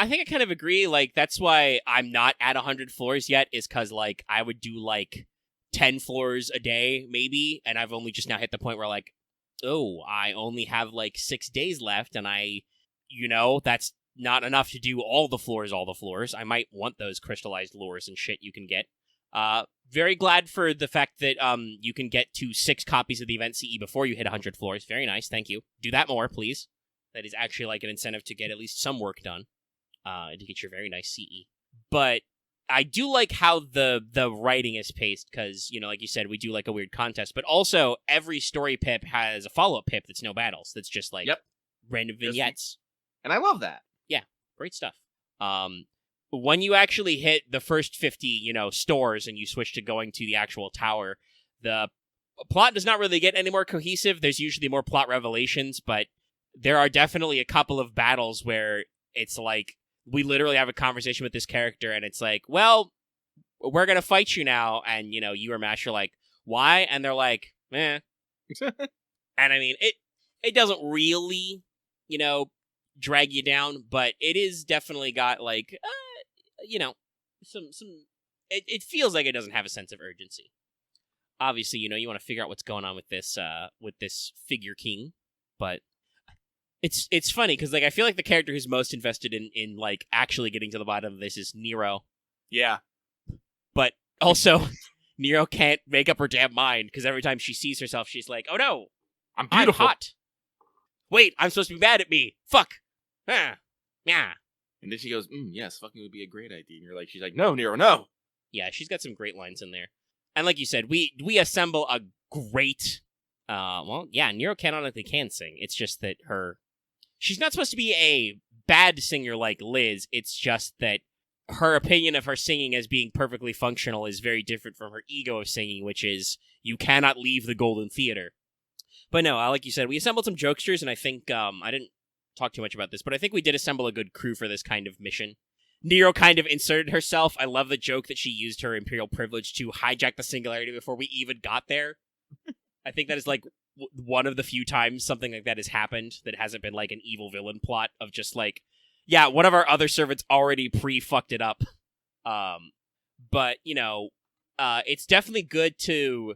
think I kind of agree. Like, that's why I'm not at 100 floors yet, is because like I would do like 10 floors a day maybe, and I've only just now hit the point where like, oh, I only have like 6 days left, and that's not enough to do all the floors. I might want those crystallized lures and shit you can get. Very glad for the fact that you can get to 6 copies of the event CE before you hit 100 floors. Very nice, thank you. Do that more, please. That is actually like an incentive to get at least some work done, to get your very nice CE. But I do like how the writing is paced, because, like you said, we do like a weird contest, but also every story pip has a follow-up pip that's no battles. That's just like random vignettes. And I love that. Yeah, great stuff. When you actually hit the first 50, stores and you switch to going to the actual tower, the plot does not really get any more cohesive. There's usually more plot revelations, but there are definitely a couple of battles where it's like we literally have a conversation with this character, and it's like, well, we're gonna fight you now, and you or Mash are like, why? And they're like, eh. And I mean, it doesn't really, drag you down, but it is definitely got like, some. It feels like it doesn't have a sense of urgency. Obviously, you want to figure out what's going on with this figure king, but it's funny because like I feel like the character who's most invested in like actually getting to the bottom of this is Nero. Yeah, but also Nero can't make up her damn mind because every time she sees herself, she's like, "Oh no, I'm beautiful. I'm hot. Wait, I'm supposed to be mad at me. Fuck. Ah, yeah." And then she goes, "Yes, fucking would be a great idea." And she's like, "No, Nero, no." Yeah, she's got some great lines in there. And like you said, we assemble a great. Nero canonically can sing. It's just that she's not supposed to be a bad singer like Liz. It's just that her opinion of her singing as being perfectly functional is very different from her ego of singing, which is you cannot leave the Golden Theater. But no, like you said, we assembled some jokesters, and I think I didn't talk too much about this, but I think we did assemble a good crew for this kind of mission. Nero kind of inserted herself. I love the joke that she used her imperial privilege to hijack the Singularity before we even got there. I think that is like one of the few times something like that has happened that hasn't been like an evil villain plot of just like, yeah, one of our other servants already pre-fucked it up. But, it's definitely good to...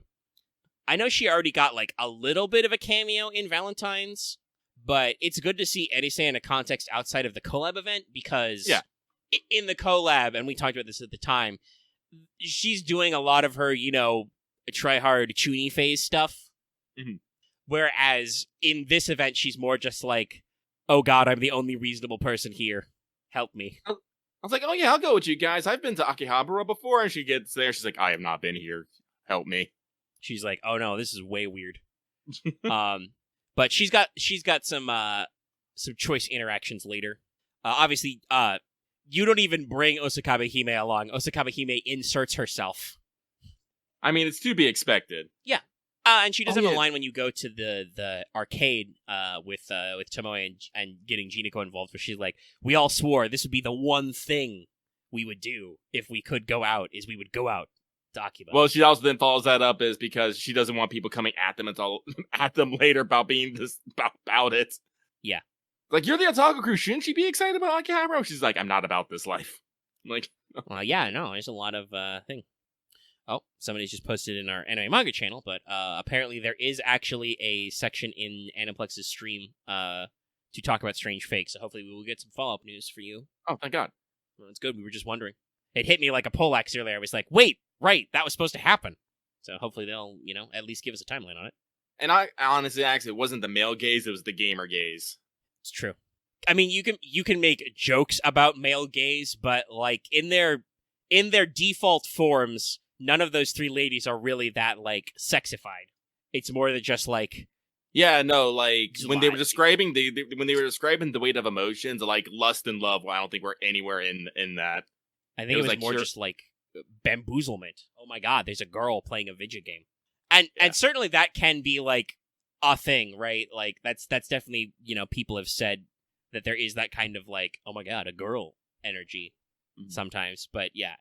I know she already got like a little bit of a cameo in Valentine's, but it's good to see Edise in a context outside of the collab event because... Yeah. In the collab, and we talked about this at the time, she's doing a lot of her, try-hard Chuni phase stuff. Mm-hmm. Whereas in this event, she's more just like, oh god, I'm the only reasonable person here. Help me. I was like, oh yeah, I'll go with you guys. I've been to Akihabara before, and she gets there. She's like, I have not been here. Help me. She's like, oh no, this is way weird. But she's got some choice interactions later. Obviously, you don't even bring Osakabe Hime along. Osakabe Hime inserts herself. I mean, it's to be expected. Yeah. And she does have a line when you go to the arcade with Tomoe and getting Jinako involved, where she's like, we all swore this would be the one thing we would do if we could go out, is we would go out to Akiba. Well, she also then follows that up is because she doesn't want people coming at them at them later about being about it. Yeah. Like, you're the Otaku crew, shouldn't she be excited about Akihabara? She's like, I'm not about this life. I'm like, well, yeah, no, there's a lot of thing. Oh, somebody's just posted in our anime manga channel, but apparently there is actually a section in Aniplex's stream to talk about Strange Fake, so hopefully we will get some follow-up news for you. Oh, thank God. Well, it's good, we were just wondering. It hit me like a poleaxe earlier. I was like, wait, right, that was supposed to happen. So hopefully they'll, at least give us a timeline on it. And I honestly, actually, it wasn't the male gaze, it was the gamer gaze. It's true. I mean, you can make jokes about male gaze, but like in their default forms, none of those three ladies are really that like sexified. It's more than just like, yeah, no, like when they were describing the weight of emotions, like lust and love, well, I don't think we're anywhere in that. I think it was like more just like bamboozlement. Oh my god, there's a girl playing a video game, and certainly that can be like a thing, right? Like that's definitely people have said that there is that kind of like, oh my god, a girl energy sometimes, but yeah.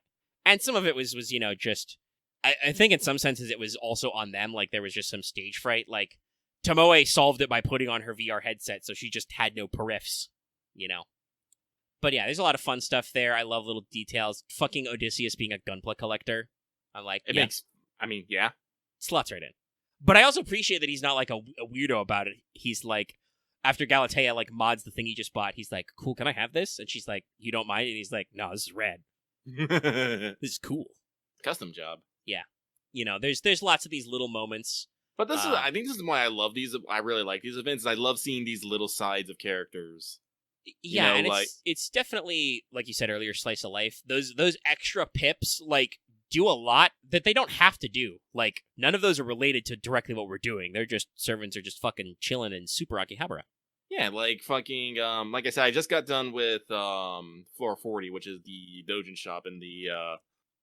And some of it was just, I think in some senses it was also on them, like there was just some stage fright, like Tomoe solved it by putting on her VR headset, so she just had no periffs, But yeah, there's a lot of fun stuff there. I love little details. Fucking Odysseus being a Gunpla collector. I'm like, yeah. Slots right in. But I also appreciate that he's not like a weirdo about it. He's like, after Galatea like mods the thing he just bought, he's like, cool, can I have this? And she's like, you don't mind? And he's like, no, this is rad. This is cool. Custom job. Yeah. There's lots of these little moments. But I think this is why I love these. I really like these events. I love seeing these little sides of characters. Yeah, and it's definitely, like you said earlier, slice of life. Those extra pips, like, do a lot that they don't have to do. Like, none of those are related to directly what we're doing. They're just, servants are just fucking chilling in Super Akihabara. Yeah, like fucking, like I said, I just got done with, Floor 40, which is the Dojin shop, and the,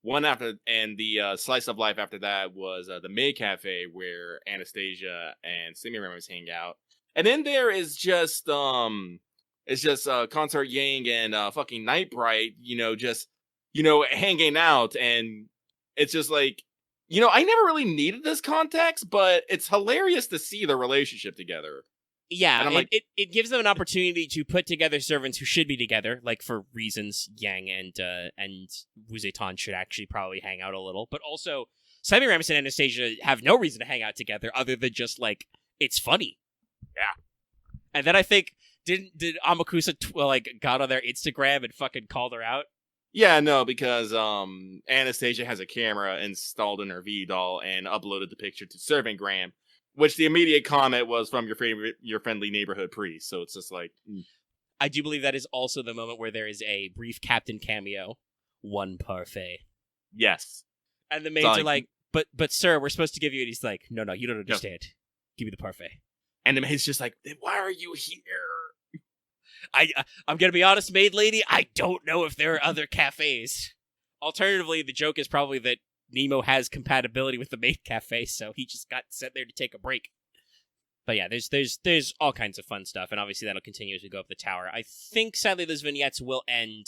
one after, and the, slice of life after that was, the Maid Cafe, where Anastasia and Semiramis hang out. And then there is just, It's just Concert Yang and fucking Nightbright, just hanging out, and it's just like, I never really needed this context, but it's hilarious to see the relationship together. Yeah, and I'm like, it gives them an opportunity to put together servants who should be together, like for reasons Yang and Wuzetan should actually probably hang out a little, but also Skelegrams and Anastasia have no reason to hang out together other than just like it's funny. Yeah. And then I think did Amakusa got on their Instagram and fucking called her out? Yeah, no, because Anastasia has a camera installed in her V-doll and uploaded the picture to Servantgram, which the immediate comment was from your friendly neighborhood priest. So it's just like, I do believe that is also the moment where there is a brief Captain cameo. One parfait. Yes. And the maids are like, but sir, we're supposed to give you, and he's like, no, you don't understand. No. Give me the parfait. And the maid's just like, then why are you here? I'm gonna be honest, maid lady, I don't know if there are other cafes. Alternatively, the joke is probably that Nemo has compatibility with the maid cafe, so he just got sent there to take a break. But yeah, there's all kinds of fun stuff, and obviously that'll continue as we go up the tower. I think sadly those vignettes will end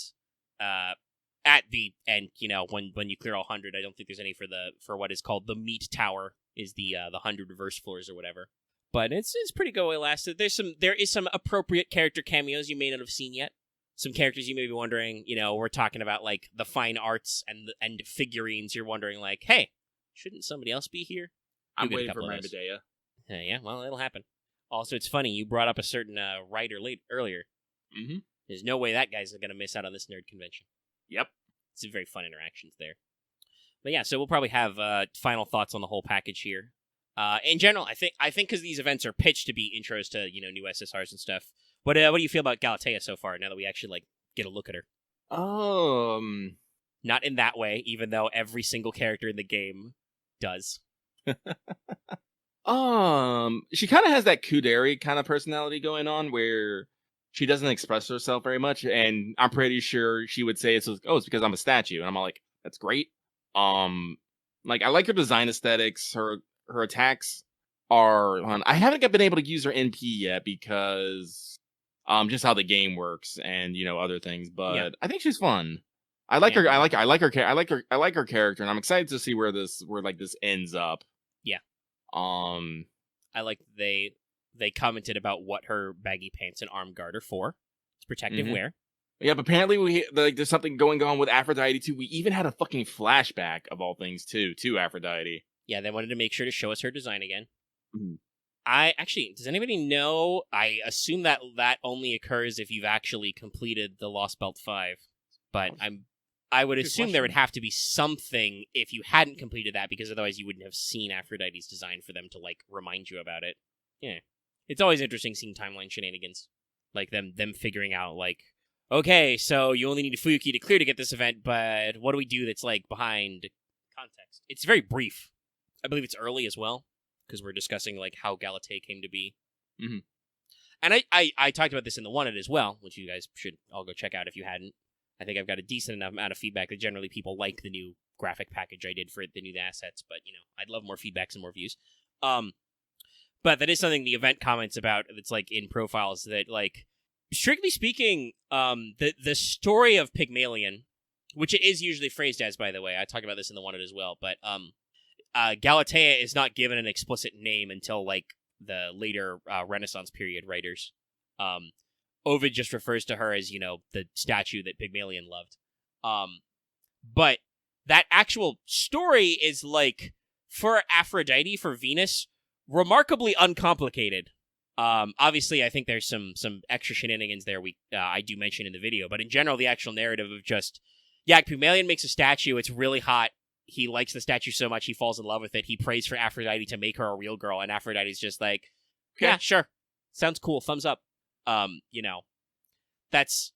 at the end. When you clear all 100, I don't think there's any for what is called the meat tower, is the 100 reverse floors or whatever. But it's pretty go elastic. There is some appropriate character cameos you may not have seen yet. Some characters you may be wondering, we're talking about like the fine arts and figurines. You're wondering like, hey, shouldn't somebody else be here? I'm waiting for my Medea. Yeah, well, it'll happen. Also, it's funny, you brought up a certain writer earlier. Mm-hmm. There's no way that guy's going to miss out on this nerd convention. Yep. It's very fun interactions there. But yeah, so we'll probably have final thoughts on the whole package here. In general, I think because these events are pitched to be intros to new SSRs and stuff. What do you feel about Galatea so far? Now that we actually get a look at her. Not in that way, even though every single character in the game does. She kind of has that Kuderi kind of personality going on, where she doesn't express herself very much, and I'm pretty sure she would say it's because I'm a statue, and I'm all like, that's great. I like her design aesthetics. Her attacks are I haven't been able to use her NP yet because just how the game works and other things, but yeah. I think she's fun. I like her. I like her character, and I'm excited to see where this ends up. Yeah. I like they commented about what her baggy pants and arm guard are for. It's protective wear. Yeah, but apparently there's something going on with Aphrodite too. We even had a fucking flashback of all things to Aphrodite. Yeah, they wanted to make sure to show us her design again. Mm-hmm. Does anybody know? I assume that only occurs if you've actually completed the Lost Belt 5. But I would assume there would have to be something if you hadn't completed that, because otherwise you wouldn't have seen Aphrodite's design for them to remind you about it. Yeah. It's always interesting seeing timeline shenanigans. Like them figuring out okay, so you only need a Fuyuki to clear to get this event, but what do we do that's behind context? It's very brief. I believe it's early as well, because we're discussing how Galatea came to be. Mm-hmm. And I talked about this in the Wanted as well, which you guys should all go check out if you hadn't. I think I've got a decent enough amount of feedback that generally people like the new graphic package I did for the new assets, but I'd love more feedbacks and more views. But that is something the event comments about that's in profiles that strictly speaking, the story of Pygmalion, which it is usually phrased as, by the way, I talked about this in the Wanted as well, but Galatea is not given an explicit name until the later Renaissance period writers. Ovid just refers to her as the statue that Pygmalion loved. But that actual story is for Aphrodite, for Venus, remarkably uncomplicated. Obviously, I think there's some extra shenanigans there I do mention in the video, but in general, the actual narrative of just Pygmalion makes a statue. It's really hot. He likes the statue so much he falls in love with it. He prays for Aphrodite to make her a real girl, and Aphrodite's just yeah, sure. Sounds cool. Thumbs up. That's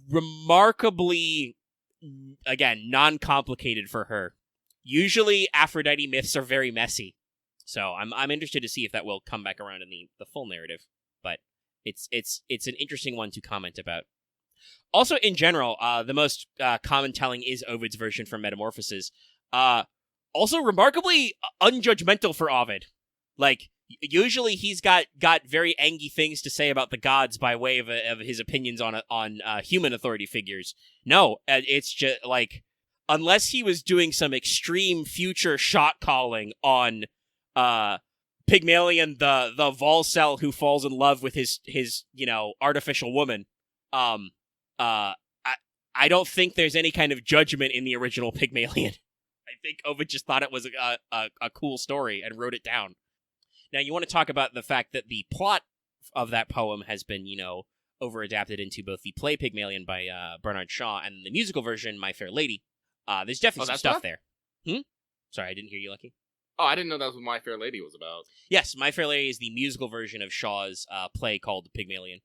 remarkably, again, non-complicated for her. Usually, Aphrodite myths are very messy. So I'm interested to see if that will come back around in the full narrative. But it's an interesting one to comment about. Also, in general, the most common telling is Ovid's version from Metamorphoses. Also remarkably unjudgmental for Ovid. Usually he's got very angry things to say about the gods by way of his opinions on human authority figures. No, it's just like, unless he was doing some extreme future shot calling on Pygmalion, the Volcel who falls in love with his artificial woman, I don't think there's any kind of judgment in the original Pygmalion. I think Ovid just thought it was a cool story and wrote it down. Now, you want to talk about the fact that the plot of that poem has been, over-adapted into both the play Pygmalion by Bernard Shaw and the musical version, My Fair Lady. There's definitely some stuff there. Sorry, I didn't hear you, Lucky. Oh, I didn't know that was what My Fair Lady was about. Yes, My Fair Lady is the musical version of Shaw's play called Pygmalion.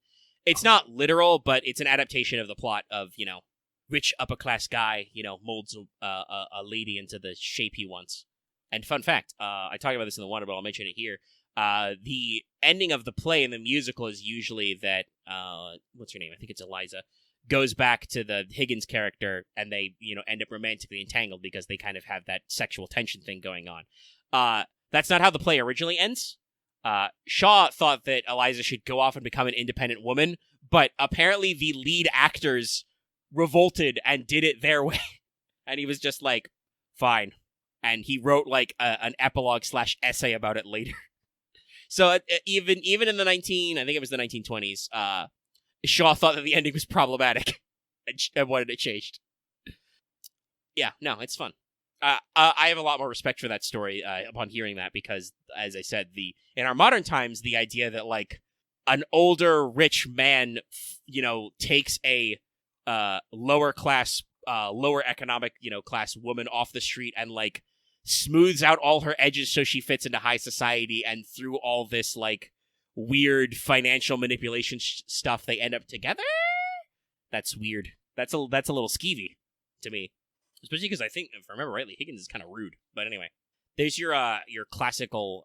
It's not literal, but it's an adaptation of the plot of, rich upper-class guy, molds a lady into the shape he wants. And fun fact, I talked about this in the Wonder, but I'll mention it here. The ending of the play in the musical is usually that, what's her name? I think it's Eliza, goes back to the Higgins character, and they, end up romantically entangled because they kind of have that sexual tension thing going on. That's not how the play originally ends. Shaw thought that Eliza should go off and become an independent woman, but apparently the lead actors revolted and did it their way. And he was just like, fine. And he wrote like an epilogue / essay about it later. So even in the I think it was the 1920s, Shaw thought that the ending was problematic and wanted it changed. Yeah, no, it's fun. I have a lot more respect for that story upon hearing that, because, as I said, in our modern times, the idea that like an older rich man, takes a lower class, lower economic, class woman off the street and like smooths out all her edges so she fits into high society, and through all this like weird financial manipulation stuff they end up together. That's weird. That's a little skeevy to me, especially because I think, if I remember rightly, Higgins is kind of rude. But anyway, there's your classical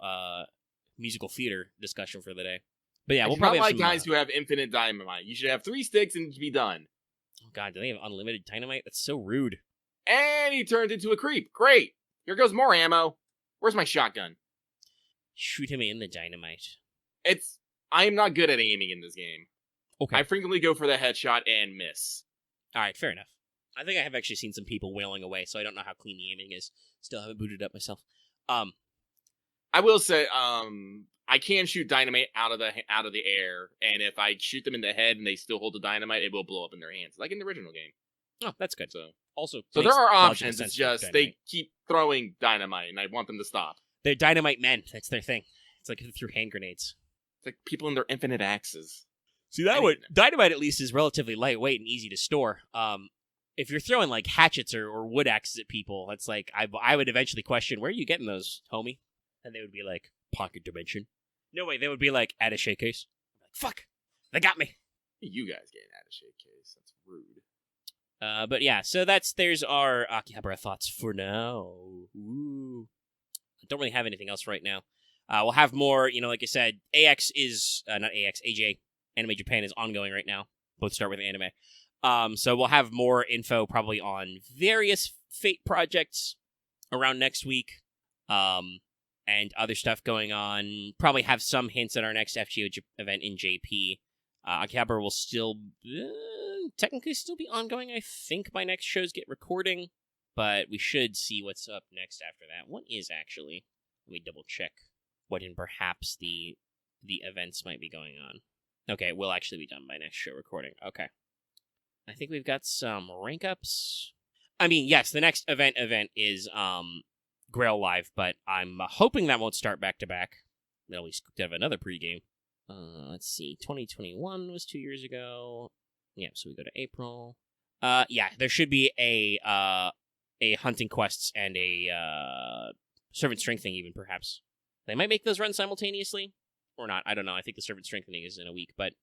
musical theater discussion for the day. But yeah, we'll probably not have like some, guys who have infinite dynamite. You should have 3 sticks and be done. Oh god, do they have unlimited dynamite? That's so rude. And he turned into a creep. Great. Here goes more ammo. Where's my shotgun? Shoot him in the dynamite. I am not good at aiming in this game. Okay. I frequently go for the headshot and miss. Alright, fair enough. I think I have actually seen some people wailing away, so I don't know how clean the aiming is. Still haven't booted up myself. I will say, I can shoot dynamite out of the air, and if I shoot them in the head and they still hold the dynamite, it will blow up in their hands, like in the original game. Oh, that's good. So there are options. It's just they keep throwing dynamite, and I want them to stop. They're dynamite men. That's their thing. It's like through hand grenades. It's like people in their infinite axes. See, dynamite at least is relatively lightweight and easy to store. If you're throwing like hatchets or wood axes at people, it's like I would eventually question, where are you getting those, homie? And they would be like, pocket dimension. No way, they would be like, attaché case. I'm like, fuck, they got me. You guys get an attaché case. That's rude. But yeah, so there's our Akihabara thoughts for now. Ooh. I don't really have anything else right now. We'll have more, like I said, AJ, Anime Japan is ongoing right now. Both start with anime. So we'll have more info probably on various Fate projects around next week. And other stuff going on. Probably have some hints at our next FGO event in JP. Akihabara will still technically still be ongoing. I think my next shows get recording, but we should see what's up next after that. What is actually? Let me double check what in perhaps the events might be going on. Okay, it will actually be done by next show recording. Okay. I think we've got some rank ups. I mean, yes, the next event is Grail Live, but I'm hoping that won't start back to back. At least have another pregame. Let's see, 2021 was 2 years ago. Yeah, so we go to April. Yeah, there should be a hunting quests and a servant strengthening even, perhaps. They might make those run simultaneously, or not. I don't know. I think the servant strengthening is in a week, but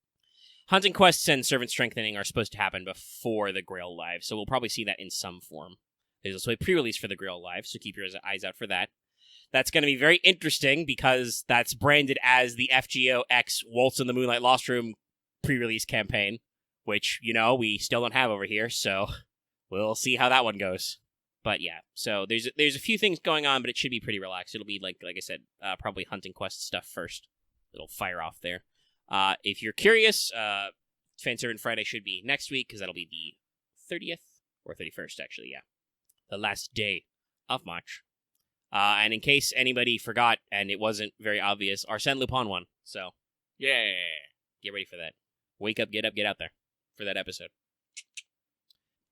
hunting quests and servant strengthening are supposed to happen before the Grail Live, so we'll probably see that in some form. There's also a pre-release for the Grail Live, so keep your eyes out for that. That's going to be very interesting because that's branded as the FGO X Waltz in the Moonlight Lost Room pre-release campaign, which, we still don't have over here, so we'll see how that one goes. But yeah, so there's a few things going on, but it should be pretty relaxed. It'll be like I said, probably hunting quest stuff first. It'll fire off there. If you're curious, Fanservant Friday should be next week because that'll be the 30th or 31st actually. Yeah, the last day of March. And in case anybody forgot and it wasn't very obvious, Arsène Lupin won. So Yeah. get ready for that. Wake up, get out there for that episode.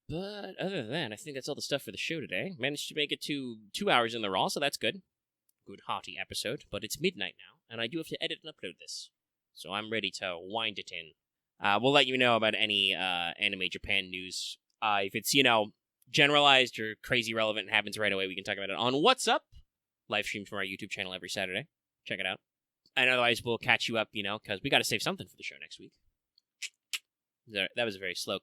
But other than that, I think that's all the stuff for the show today. Managed to make it to 2 hours in the raw, so that's good. Good hearty episode, but it's midnight now, and I do have to edit and upload this. So I'm ready to wind it in. We'll let you know about any Anime Japan news. If it's, generalized or crazy relevant and happens right away, we can talk about it on What's Up, live streamed from our YouTube channel every Saturday. Check it out. And otherwise, we'll catch you up, because we got to save something for the show next week. That was very slow.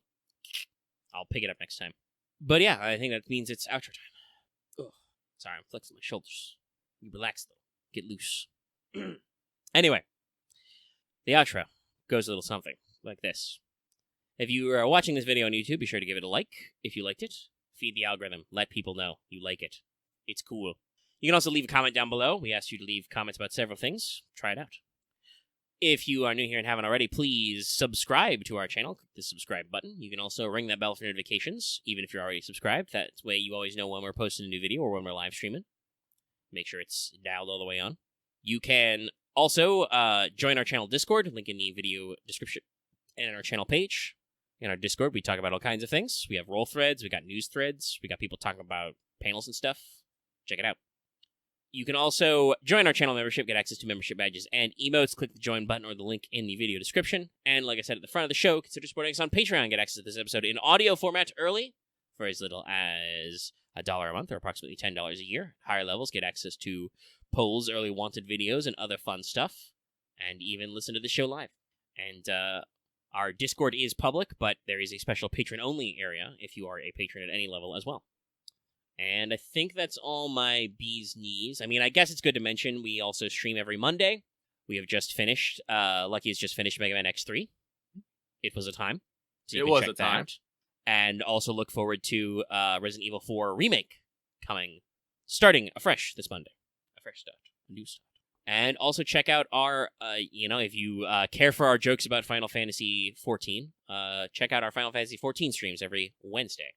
I'll pick it up next time. But yeah, I think that means it's outro time. Ugh. Sorry, I'm flexing my shoulders. You relax, though. Get loose. Anyway, the outro goes a little something like this. If you are watching this video on YouTube, be sure to give it a like if you liked it. Feed the algorithm. Let people know you like it. It's cool. You can also leave a comment down below. We asked you to leave comments about several things. Try it out. If you are new here and haven't already, please subscribe to our channel. Click the subscribe button. You can also ring that bell for notifications, even if you're already subscribed. That way you always know when we're posting a new video or when we're live streaming. Make sure it's dialed all the way on. You can also join our channel Discord, link in the video description, and our channel page. In our Discord, we talk about all kinds of things. We have roll threads, we got news threads, we got people talking about panels and stuff. Check it out. You can also join our channel membership, get access to membership badges and emotes. Click the join button or the link in the video description. And like I said at the front of the show, consider supporting us on Patreon. Get access to this episode in audio format early for as little as $1 a month or approximately $10 a year. Higher levels get access to polls, early wanted videos, and other fun stuff. And even listen to the show live. And our Discord is public, but there is a special patron-only area if you are a patron at any level as well. And I think that's all my bee's knees. I mean, I guess it's good to mention we also stream every Monday. We have just finished, Lucky has just finished Mega Man X3. It was a time. So you can check that out. And also look forward to Resident Evil 4 Remake starting afresh this Monday. A fresh start. A new start. And also check out our, if you care for our jokes about Final Fantasy XIV, check out our Final Fantasy XIV streams every Wednesday.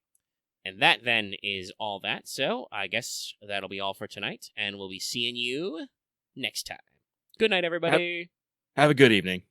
And that then is all that. So I guess that'll be all for tonight, and we'll be seeing you next time. Good night, everybody. Have a good evening.